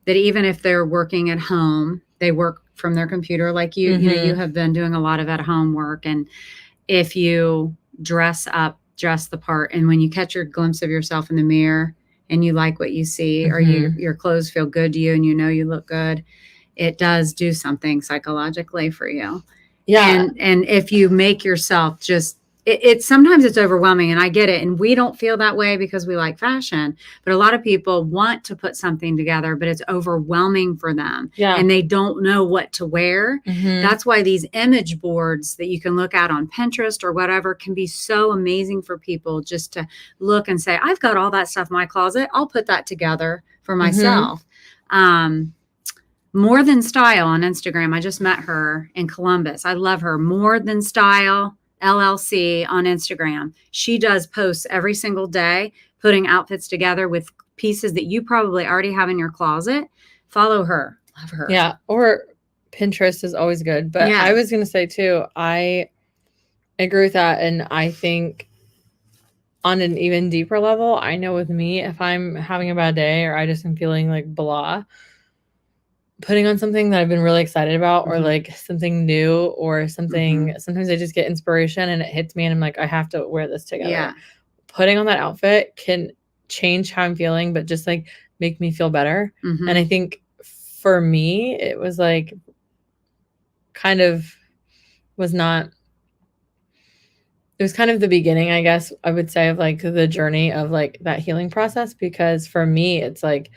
that even if they're working at home, they work from their computer like you you have been doing a lot of at home work. And if you dress the part, and when you catch your glimpse of yourself in the mirror and you like what you see, or your clothes feel good to you and you look good, it does do something psychologically for you. Yeah. And if you make yourself just it's sometimes it's overwhelming, and I get it. And we don't feel that way because we like fashion, but a lot of people want to put something together, but it's overwhelming for them. Yeah. And they don't know what to wear. That's why these image boards that you can look at on Pinterest or whatever can be so amazing for people, just to look and say, I've got all that stuff in my closet, I'll put that together for myself. More Than Style on Instagram. I just met her in Columbus. I love her. More Than Style LLC on Instagram. She does posts every single day, putting outfits together with pieces that you probably already have in your closet. Follow her. Love her. Yeah. Or Pinterest is always good. But I was going to say too, I agree with that. And I think on an even deeper level, I know with me, if I'm having a bad day or I just am feeling like blah, putting on something that I've been really excited about, or like something new, or something, sometimes I just get inspiration and it hits me and I'm like, I have to wear this together. Yeah. Putting on that outfit can change how I'm feeling, but just like make me feel better. And I think for me, it was like kind of was not, it was kind of the beginning, I guess I would say, of like the journey of like that healing process. Because for me, it's like,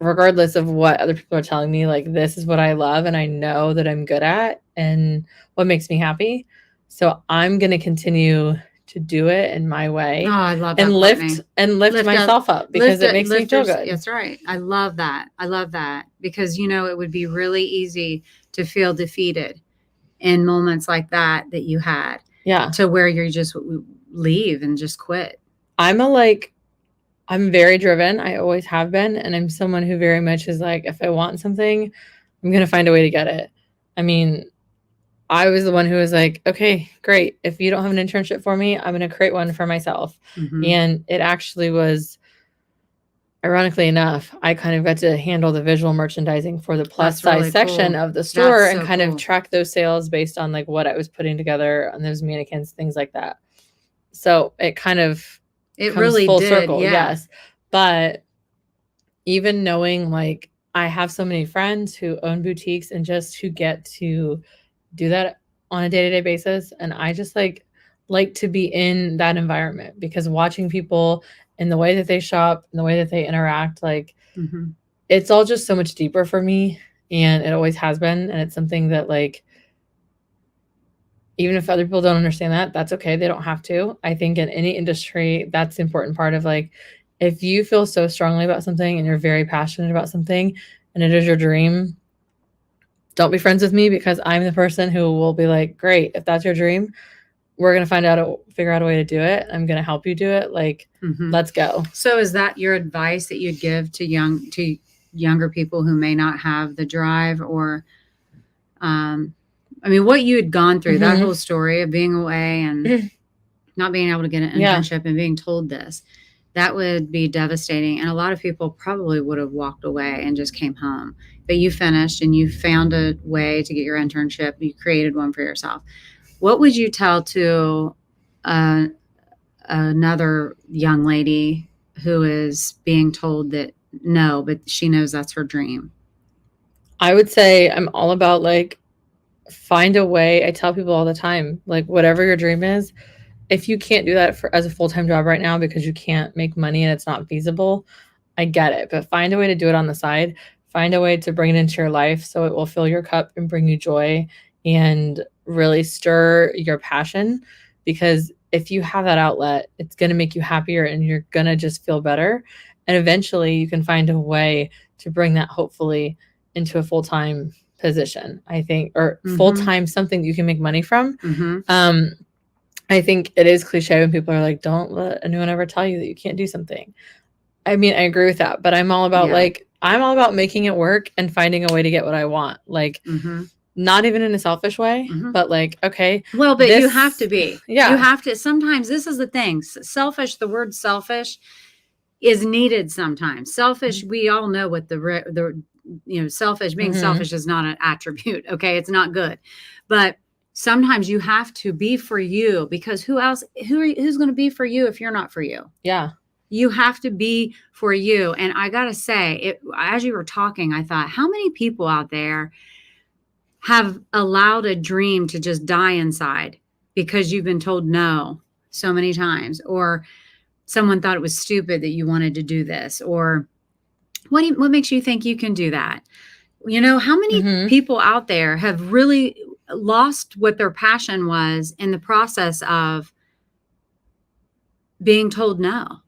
regardless of what other people are telling me, like, this is what I love and I know that I'm good at, and what makes me happy. So I'm going to continue to do it in my way. Oh, I love that, and Courtney. lift myself up because it makes me feel good. That's right. I love that. I love that because, it would be really easy to feel defeated in moments like that you had. Yeah. To where you just leave and just quit. I'm very driven. I always have been. And I'm someone who very much is like, if I want something, I'm going to find a way to get it. I mean, I was the one who was like, okay, great. If you don't have an internship for me, I'm going to create one for myself. Mm-hmm. And it actually was, ironically enough, I kind of got to handle the visual merchandising for the plus size really section of the store and kind of track those sales based on like what I was putting together on those mannequins, things like that. So it kind of comes really full did, circle, yeah. yes. But even knowing like I have so many friends who own boutiques and just who get to do that on a day-to-day basis, and I just like to be in that environment because watching people and the way that they shop and the way that they interact, like mm-hmm. It's all just so much deeper for me, and it always has been. And it's something that like, even if other people don't understand that, that's okay. They don't have to. I think in any industry, that's the important part of like, if you feel so strongly about something and you're very passionate about something and it is your dream, don't be friends with me because I'm the person who will be like, great, if that's your dream, we're going to figure out a way to do it. I'm going to help you do it. Like, mm-hmm. Let's go. So is that your advice that you'd give to younger people who may not have the drive or, what you had gone through, that whole story of being away and not being able to get an internship and being told this, that would be devastating. And a lot of people probably would have walked away and just came home. But you finished and you found a way to get your internship. You created one for yourself. What would you tell to another young lady who is being told that no, but she knows that's her dream? I would say I'm all about like, find a way. I tell people all the time, like whatever your dream is, if you can't do that as a full-time job right now because you can't make money and it's not feasible, I get it. But find a way to do it on the side. Find a way to bring it into your life so it will fill your cup and bring you joy and really stir your passion. Because if you have that outlet, it's going to make you happier and you're going to just feel better. And eventually you can find a way to bring that hopefully into a full-time position, I think, or full-time something that you can make money from. I think it is cliche when people are like, don't let anyone ever tell you that you can't do something. I mean, I agree with that, but I'm all about I'm all about making it work and finding a way to get what I want. Like, not even in a selfish way, but like, okay. Well, but you have to be. Yeah. You have to. Sometimes this is the thing. Selfish, the word selfish is needed sometimes. Selfish, we all know what the selfish, being selfish is not an attribute. Okay. It's not good. But sometimes you have to be for you because who's going to be for you if you're not for you? Yeah. You have to be for you. And I got to say, as you were talking, I thought, how many people out there have allowed a dream to just die inside because you've been told no so many times, or someone thought it was stupid that you wanted to do this, or what makes you think you can do that? How many people out there have really lost what their passion was in the process of being told no?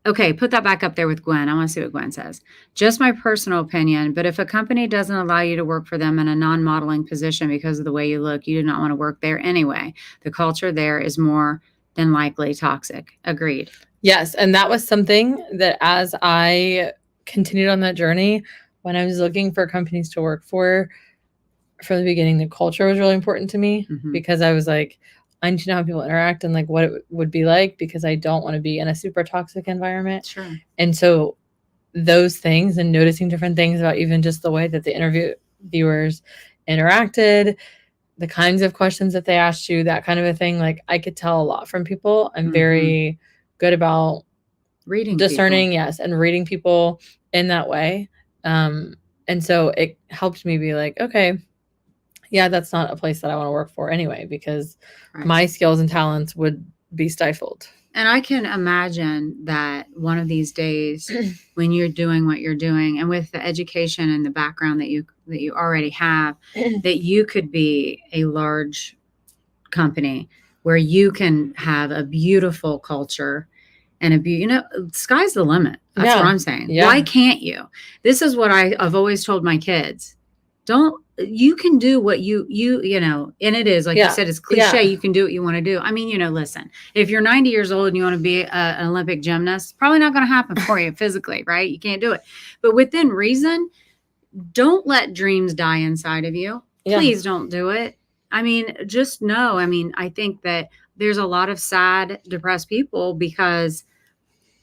Okay, put that back up there with Gwen. I want to see what Gwen says. Just my personal opinion, but if a company doesn't allow you to work for them in a non-modeling position because of the way you look, you do not want to work there anyway. The culture there is more than likely toxic. Agreed. Yes, and that was something that as I continued on that journey, when I was looking for companies to work for, from the beginning, the culture was really important to me because I was like, I need to know how people interact and like what it would be like, because I don't want to be in a super toxic environment. Sure. And so those things and noticing different things about even just the way that the interviewers interacted, the kinds of questions that they asked you, that kind of a thing, like I could tell a lot from people. I'm very good about discerning people. Yes, and reading people in that way. And so it helped me be like, okay, yeah, that's not a place that I want to work for anyway, because my skills and talents would be stifled. And I can imagine that one of these days when you're doing what you're doing and with the education and the background that you already have, that you could be a large company where you can have a beautiful culture and sky's the limit. That's what I'm saying. Yeah. Why can't you? This is what I've always told my kids. You can do what you and it is like you said, it's cliche. Yeah. You can do what you want to do. I mean, listen, if you're 90 years old and you want to be an Olympic gymnast, probably not going to happen for you physically, right? You can't do it. But within reason, don't let dreams die inside of you. Please don't do it. I mean, just know. I mean, I think that there's a lot of sad, depressed people because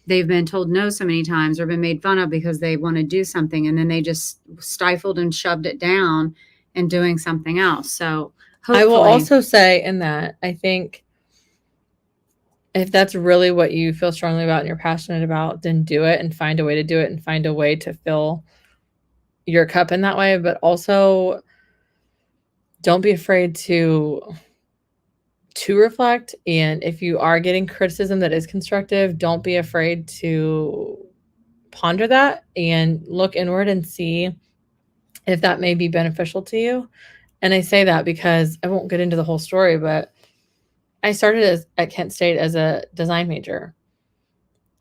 they've been told no so many times or been made fun of because they want to do something and then they just stifled and shoved it down and doing something else. So hopefully. I will also say in that, I think if that's really what you feel strongly about and you're passionate about, then do it and find a way to do it and find a way to fill your cup in that way. But also don't be afraid to reflect. And if you are getting criticism that is constructive, don't be afraid to ponder that and look inward and see if that may be beneficial to you. And I say that because I won't get into the whole story, but I started at Kent State as a design major.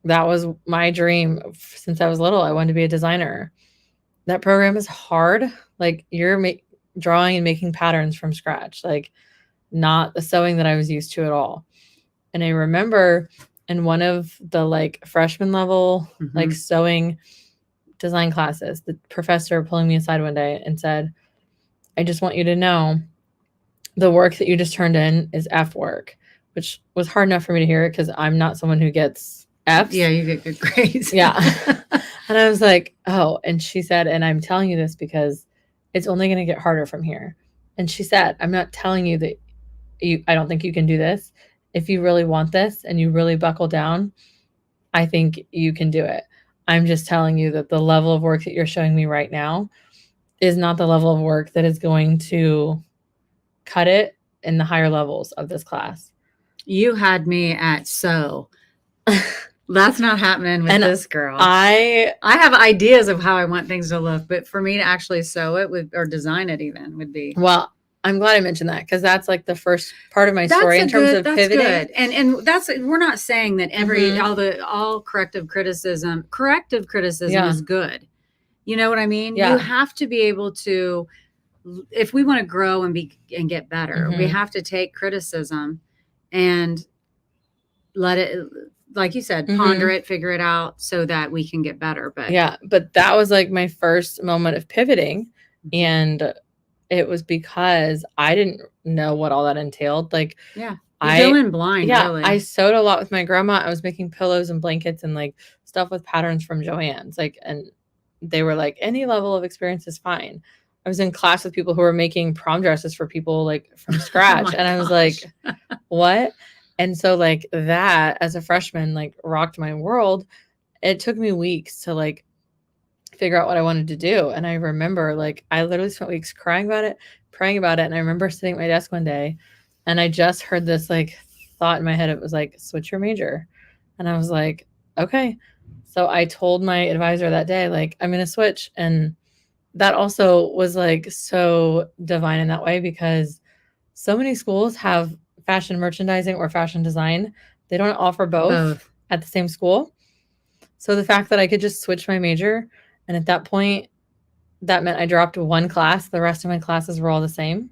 That was my dream since I was little. I wanted to be a designer. That program is hard. Like you're drawing and making patterns from scratch. Like not the sewing that I was used to at all. And I remember in one of the like freshman level, like sewing design classes, the professor pulling me aside one day and said, I just want you to know the work that you just turned in is F work, which was hard enough for me to hear because I'm not someone who gets Fs. Yeah, you get good grades. Yeah. And I was like, oh, and she said, and I'm telling you this because it's only going to get harder from here. And she said, I'm not telling you that I don't think you can do this. If you really want this and you really buckle down, I think you can do it. I'm just telling you that the level of work that you're showing me right now is not the level of work that is going to cut it in the higher levels of this class. You had me at sew. That's not happening with this girl. I have ideas of how I want things to look, but for me to actually sew it or design it even would be. Well, I'm glad I mentioned that because that's like the first part of my story in terms of pivoting. Good. And that's, we're not saying that all corrective criticism is good. You know what I mean? Yeah. You have to be able to, if we want to grow and get better, we have to take criticism and let it, like you said, ponder it, figure it out so that we can get better. But that was like my first moment of pivoting. And it was because I didn't know what all that entailed. Like, going blind. Really. I sewed a lot with my grandma. I was making pillows and blankets and like stuff with patterns from Joann's. Like, and they were like, any level of experience is fine. I was in class with people who were making prom dresses for people like from scratch. And I was like, what? And so like that as a freshman, like rocked my world. It took me weeks to like figure out what I wanted to do. And I remember like, I literally spent weeks crying about it, praying about it. And I remember sitting at my desk one day and I just heard this like thought in my head. It was like, switch your major. And I was like, okay. So I told my advisor that day, like, I'm going to switch. And that also was like so divine in that way because so many schools have fashion merchandising or fashion design. They don't offer both at the same school. So the fact that I could just switch my major, and at that point, that meant I dropped one class. The rest of my classes were all the same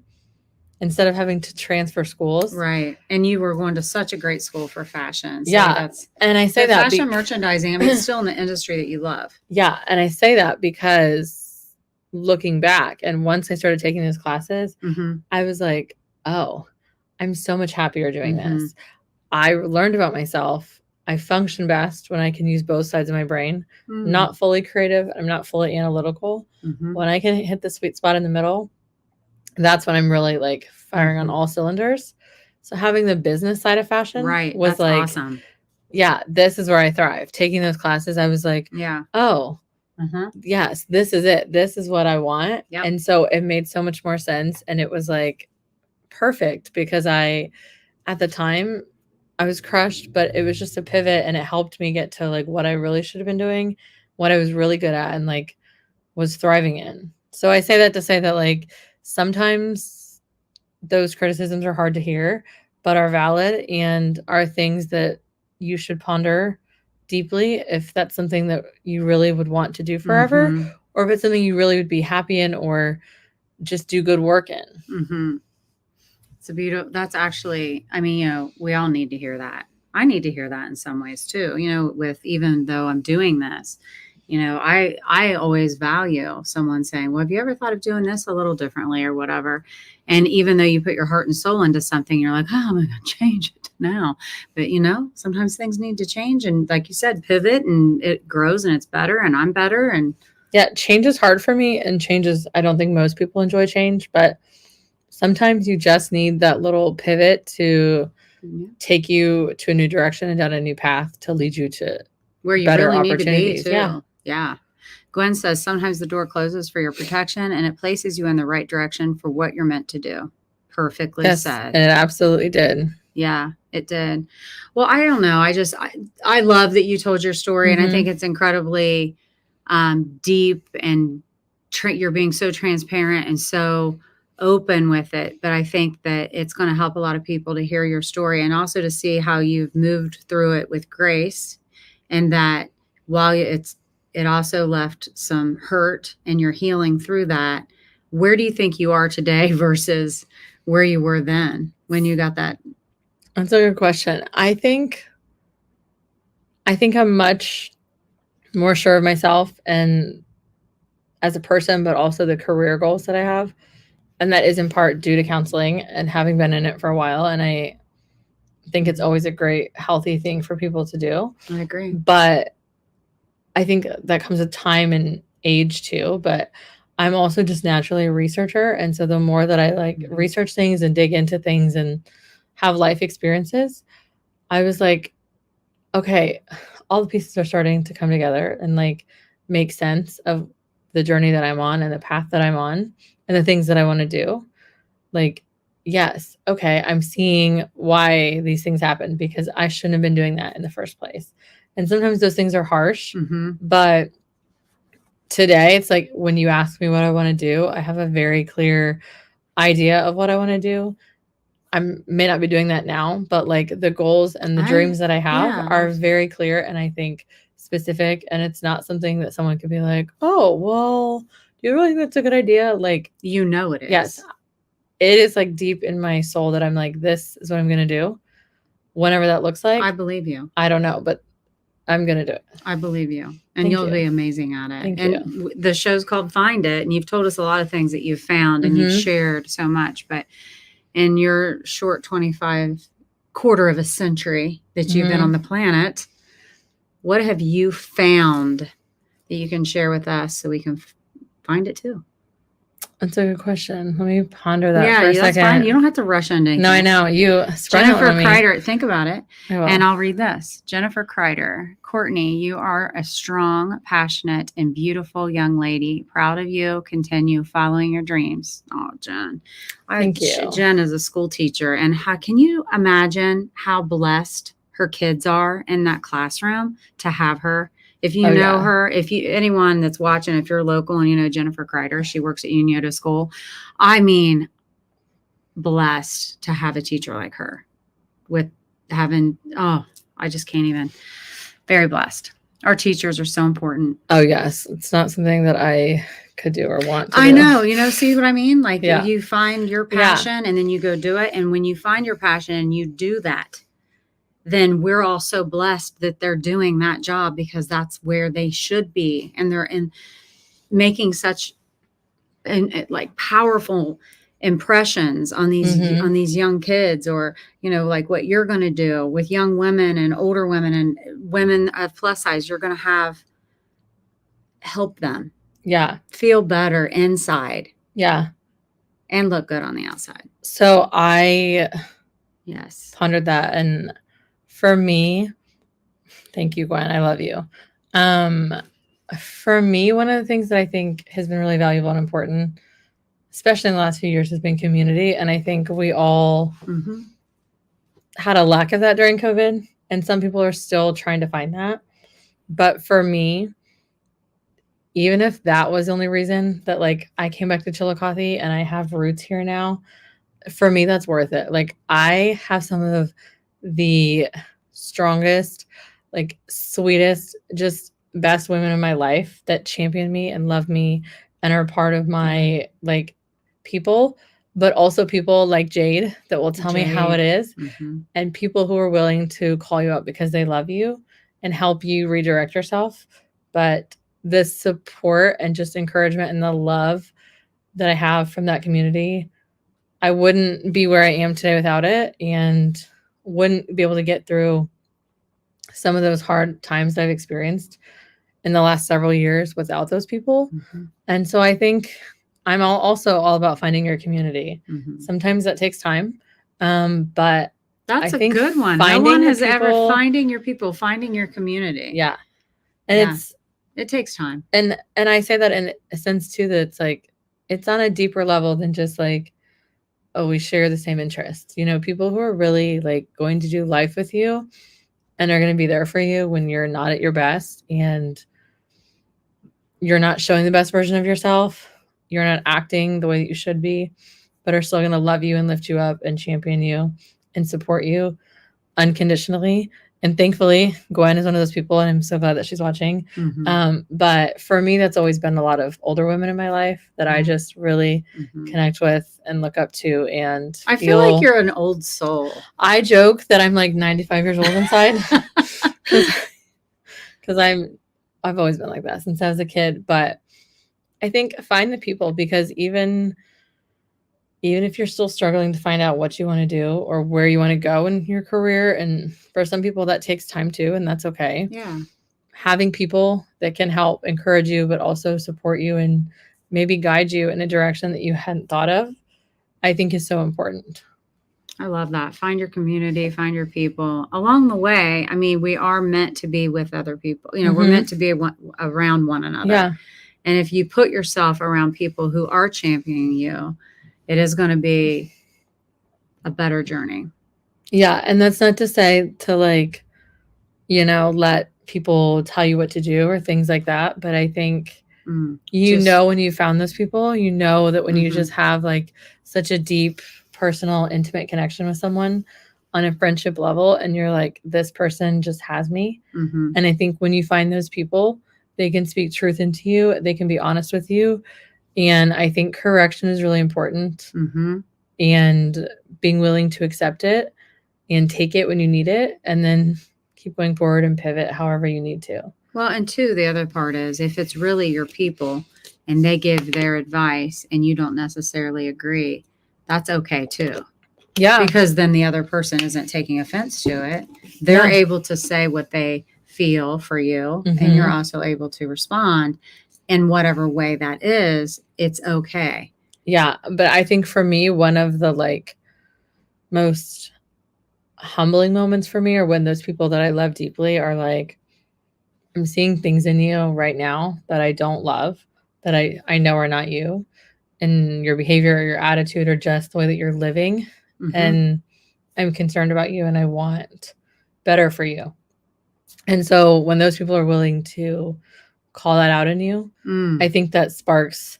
instead of having to transfer schools. Right. And you were going to such a great school for fashion. So and I say that fashion merchandising, I mean, it's still in the industry that you love. Yeah. And I say that because looking back and once I started taking those classes, I was like, oh, I'm so much happier doing this. I learned about myself. I function best when I can use both sides of my brain. Not fully creative. I'm not fully analytical. When I can hit the sweet spot in the middle, that's when I'm really like firing on all cylinders. So having the business side of fashion was that's like, awesome. Yeah, this is where I thrive. Taking those classes, I was like, oh, yes, this is it. This is what I want. And so it made so much more sense. And it was like perfect because at the time, I was crushed, but it was just a pivot, and it helped me get to like what I really should have been doing, what I was really good at, and like was thriving in. So I say that to say that like sometimes those criticisms are hard to hear, but are valid and are things that you should ponder deeply if that's something that you really would want to do forever, Mhm. or if it's something you really would be happy in or just do good work in. Mhm. It's a beautiful, that's actually, I mean, we all need to hear that. I need to hear that in some ways too, with, even though I'm doing this, I always value someone saying, well, have you ever thought of doing this a little differently or whatever? And even though you put your heart and soul into something, you're like, oh, I'm going to change it now. But, sometimes things need to change. And like you said, pivot, and it grows and it's better and I'm better. And yeah, change is hard for me, and I don't think most people enjoy change, but sometimes you just need that little pivot to take you to a new direction and down a new path to lead you to where you better really need to be opportunities. too. Yeah. Yeah. Gwen says sometimes the door closes for your protection and it places you in the right direction for what you're meant to do. Perfectly Yes, said. and it absolutely did. Yeah, it did. Well, I don't know. I love that you told your story, and I think it's incredibly deep, and you're being so transparent and so open with it. But I think that it's going to help a lot of people to hear your story, and also to see how you've moved through it with grace, and that while it also left some hurt, and you're healing through that. Where do you think you are today versus where you were then when you got that? That's a good question. I think I'm much more sure of myself and as a person, but also the career goals that I have. And that is in part due to counseling and having been in it for a while. And I think it's always a great, healthy thing for people to do. I agree. But I think that comes with time and age too. But I'm also just naturally a researcher. And so the more that I like research things and dig into things and have life experiences, I was like, okay, all the pieces are starting to come together and like make sense of the journey that I'm on and the path that I'm on and the things that I want to do. Like, yes, okay, I'm seeing why these things happen because I shouldn't have been doing that in the first place. And sometimes those things are harsh, but today it's like when you ask me what I want to do, I have a very clear idea of what I want to do. I may not be doing that now, but like the goals and the dreams that I have are very clear and I think specific. And it's not something that someone could be like, oh, well, do you really think that's a good idea? Like, it is. Yes. It is like deep in my soul that I'm like, this is what I'm going to do. Whenever that looks like. I believe you. I don't know, but I'm going to do it. I believe you. And you'll be amazing at it. Thank you. The show's called Find It. And you've told us a lot of things that you've found and you've shared so much. But in your short quarter of a century that you've been on the planet, what have you found that you can share with us so we can find it too? That's a good question. Let me ponder that for a second. Fine. You don't have to rush into anything. No, I know. Jennifer Kreider, think about it. And I'll read this. Jennifer Kreider, Courtney, you are a strong, passionate, and beautiful young lady. Proud of you. Continue following your dreams. Oh, Jen. Thank you. Jen is a school teacher. And can you imagine how blessed her kids are in that classroom to have her? If you know her, anyone that's watching, if you're local and you know Jennifer Kreider, she works at Unioto School. I mean, blessed to have a teacher like her with having, I just can't even, very blessed. Our teachers are so important. Oh, yes. It's not something that I could do or want to do. I know, see what I mean? Like you find your passion and then you go do it. And when you find your passion and you do that, then we're all so blessed that they're doing that job because that's where they should be. And they're making such like powerful impressions on these young kids, or, like what you're going to do with young women and older women and women of plus size, you're going to help them. Yeah. Feel better inside. Yeah. And look good on the outside. So I pondered that. And for me, thank you, Gwen. I love you. For me, one of the things that I think has been really valuable and important, especially in the last few years, has been community. And I think we all had a lack of that during COVID, and some people are still trying to find that. But for me, even if that was the only reason that like I came back to Chillicothe and I have roots here now, for me that's worth it. Like I have some of the strongest, like sweetest, just best women in my life that champion me and love me and are part of my like people, but also people like Jade that will tell me how it is, and people who are willing to call you out because they love you and help you redirect yourself. But the support and just encouragement and the love that I have from that community, I wouldn't be where I am today without it, and wouldn't be able to get through some of those hard times that I've experienced in the last several years without those people. And so I think I'm also all about finding your community. Sometimes that takes time, but that's I a think good one. No one has ever finding your people, finding your community. Yeah. And it takes time. And I say that in a sense too, that it's like, it's on a deeper level than just like, oh, we share the same interests. You know, people who are really like going to do life with you and are going to be there for you when you're not at your best and you're not showing the best version of yourself. You're not acting the way that you should be, but are still going to love you and lift you up and champion you and support you unconditionally. And thankfully, Gwen is one of those people, and I'm so glad that she's watching. But for me, that's always been a lot of older women in my life that I just really connect with and look up to. And I feel like you're an old soul. I joke that I'm like 95 years old inside because I've always been like that since I was a kid. But I think find the people, because even if you're still struggling to find out what you want to do or where you want to go in your career, and for some people that takes time too, and that's okay. Yeah. Having people that can help encourage you, but also support you and maybe guide you in a direction that you hadn't thought of, I think is so important. I love that. Find your community, find your people. Along the way, I mean, we are meant to be with other people. You know, we're meant to be around one another. Yeah. And if you put yourself around people who are championing you, it is going to be a better journey. Yeah. And that's not to say to like, you know, let people tell you what to do or things like that. But I think, you know, when you found those people, you know that when you just have like such a deep, personal, intimate connection with someone on a friendship level, and you're like, this person just has me. And I think when you find those people, they can speak truth into you. They can be honest with you. And I think correction is really important, and being willing to accept it and take it when you need it, and then keep going forward and pivot however you need to. Well, and two, the other part is if it's really your people and they give their advice and you don't necessarily agree, that's okay too. Yeah. Because then the other person isn't taking offense to it. They're able to say what they feel for you, and you're also able to respond in whatever way that is. It's okay. Yeah. But I think for me, one of the like most humbling moments for me are when those people that I love deeply are like, I'm seeing things in you right now that I don't love, that I know are not you, and your behavior or your attitude or just the way that you're living. And I'm concerned about you and I want better for you. And so when those people are willing to call that out in you, I think that sparks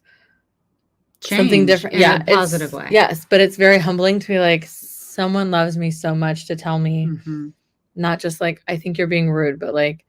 change, something different. In a positive way. Yes. But it's very humbling to be like, someone loves me so much to tell me, not just like, I think you're being rude, but like,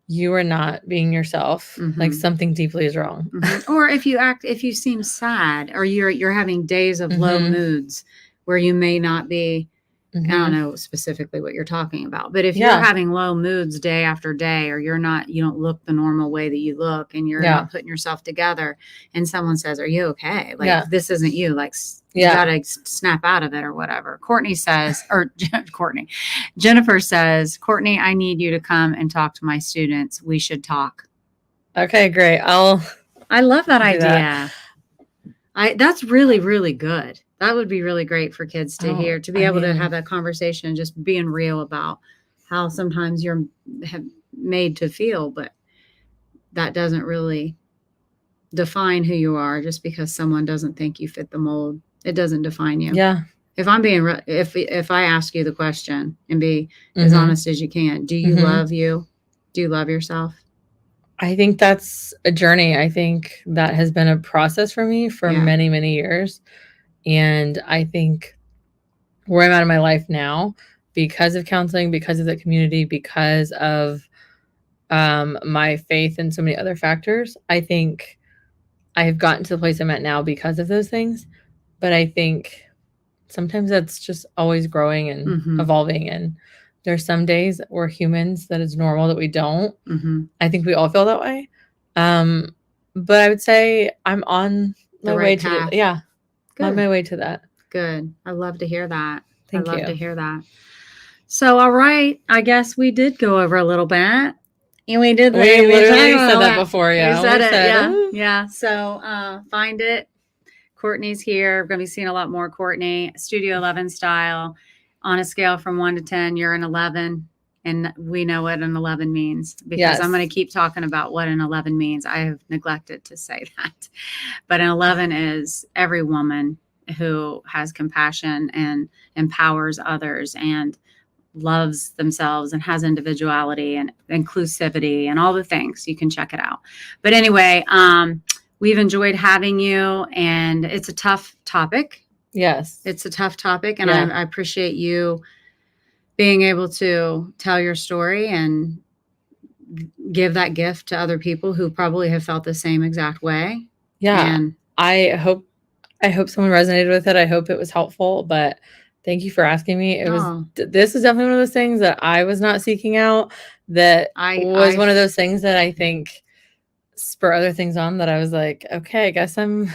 you are not being yourself. Like something deeply is wrong. Or if you seem sad, or you're having days of low moods where you may not be, I don't know specifically what you're talking about, but if you're having low moods day after day, or you don't look the normal way that you look, and you're not putting yourself together, and someone says, are you okay? Like, this isn't you. Like, you gotta snap out of it or whatever. Jennifer says, Courtney, I need you to come and talk to my students. We should talk. Okay, great. I love that idea. That's really, really good. That would be really great for kids to hear, to be able to have that conversation, just being real about how sometimes you're made to feel, but that doesn't really define who you are. Just because someone doesn't think you fit the mold, it doesn't define you. Yeah. if I'm being, if I ask you the question and be as honest as you can, do you love you? Do you love yourself? I think that's a journey. I think that has been a process for me for many, many years. And I think where I'm at in my life now, because of counseling, because of the community, because of my faith and so many other factors, I think I have gotten to the place I'm at now because of those things. But I think sometimes that's just always growing and evolving. And there's some days we're humans that it's normal that we don't. I think we all feel that way. But I would say I'm on my way to that. Yeah. I'm on my way to that. Good. I love to hear that. Thank you. I love to hear that. So, all right. I guess we did go over a little bit. And we did. We literally said that before. Yeah. We said it. Yeah. Yeah. So find it. Courtney's here. We're going to be seeing a lot more Courtney. Studio 11 style. On a scale from 1 to 10, you're an 11. And we know what an 11 means because I'm going to keep talking about what an 11 means. I have neglected to say that. But an 11 is every woman who has compassion and empowers others and loves themselves and has individuality and inclusivity and all the things. You can check it out. But anyway, we've enjoyed having you, and it's a tough topic. Yes. It's a tough topic, and I appreciate you being able to tell your story and give that gift to other people who probably have felt the same exact way. Yeah. And I hope someone resonated with it. I hope it was helpful, but thank you for asking me. This is definitely one of those things that I was not seeking out. That was one of those things that I think spur other things on that I was like, okay, I guess I'm.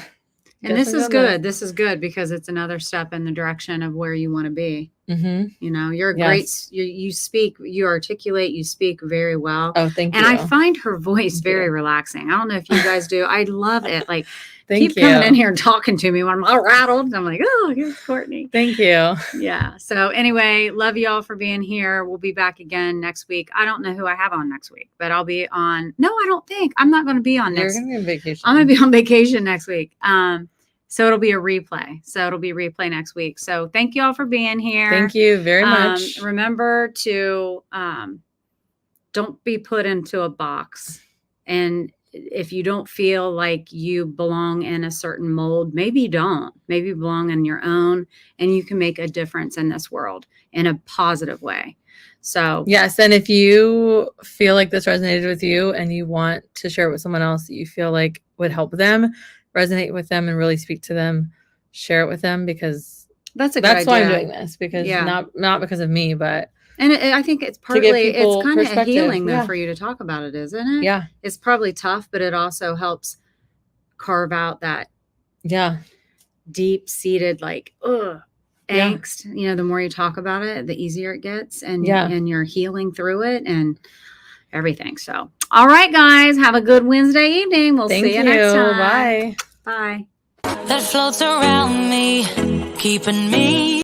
And this is good. This is good because it's another step in the direction of where you want to be. You know, you're a great, you speak, you articulate, you speak very well. Oh, thank you. And I find her voice very relaxing. I don't know if you guys do. I love it. Like, keep coming in here and talking to me when I'm all rattled. I'm like, oh, here's Courtney. Thank you. Yeah. So anyway, love you all for being here. We'll be back again next week. I don't know who I have on next week, but I'll be on. No, I don't think. I'm not going to be on next. You're going to be on vacation. I'm going to be on vacation next week. So it'll be a replay. So it'll be replay next week. So thank you all for being here. Thank you very much. Remember to don't be put into a box. And if you don't feel like you belong in a certain mold, maybe you don't. Maybe you belong in your own, and you can make a difference in this world in a positive way. So yes, and if you feel like this resonated with you and you want to share it with someone else that you feel like would help them, resonate with them and really speak to them, share it with them, because that's why I'm doing this, because not because of me, but I think it's partly it's kind of healing though for you to talk about it, isn't it? Yeah. It's probably tough, but it also helps carve out that deep seated angst. You know, the more you talk about it, the easier it gets, and you're healing through it and everything. So all right, guys, have a good Wednesday evening. We'll see you next time. Bye. Bye. That floats around me, keeping me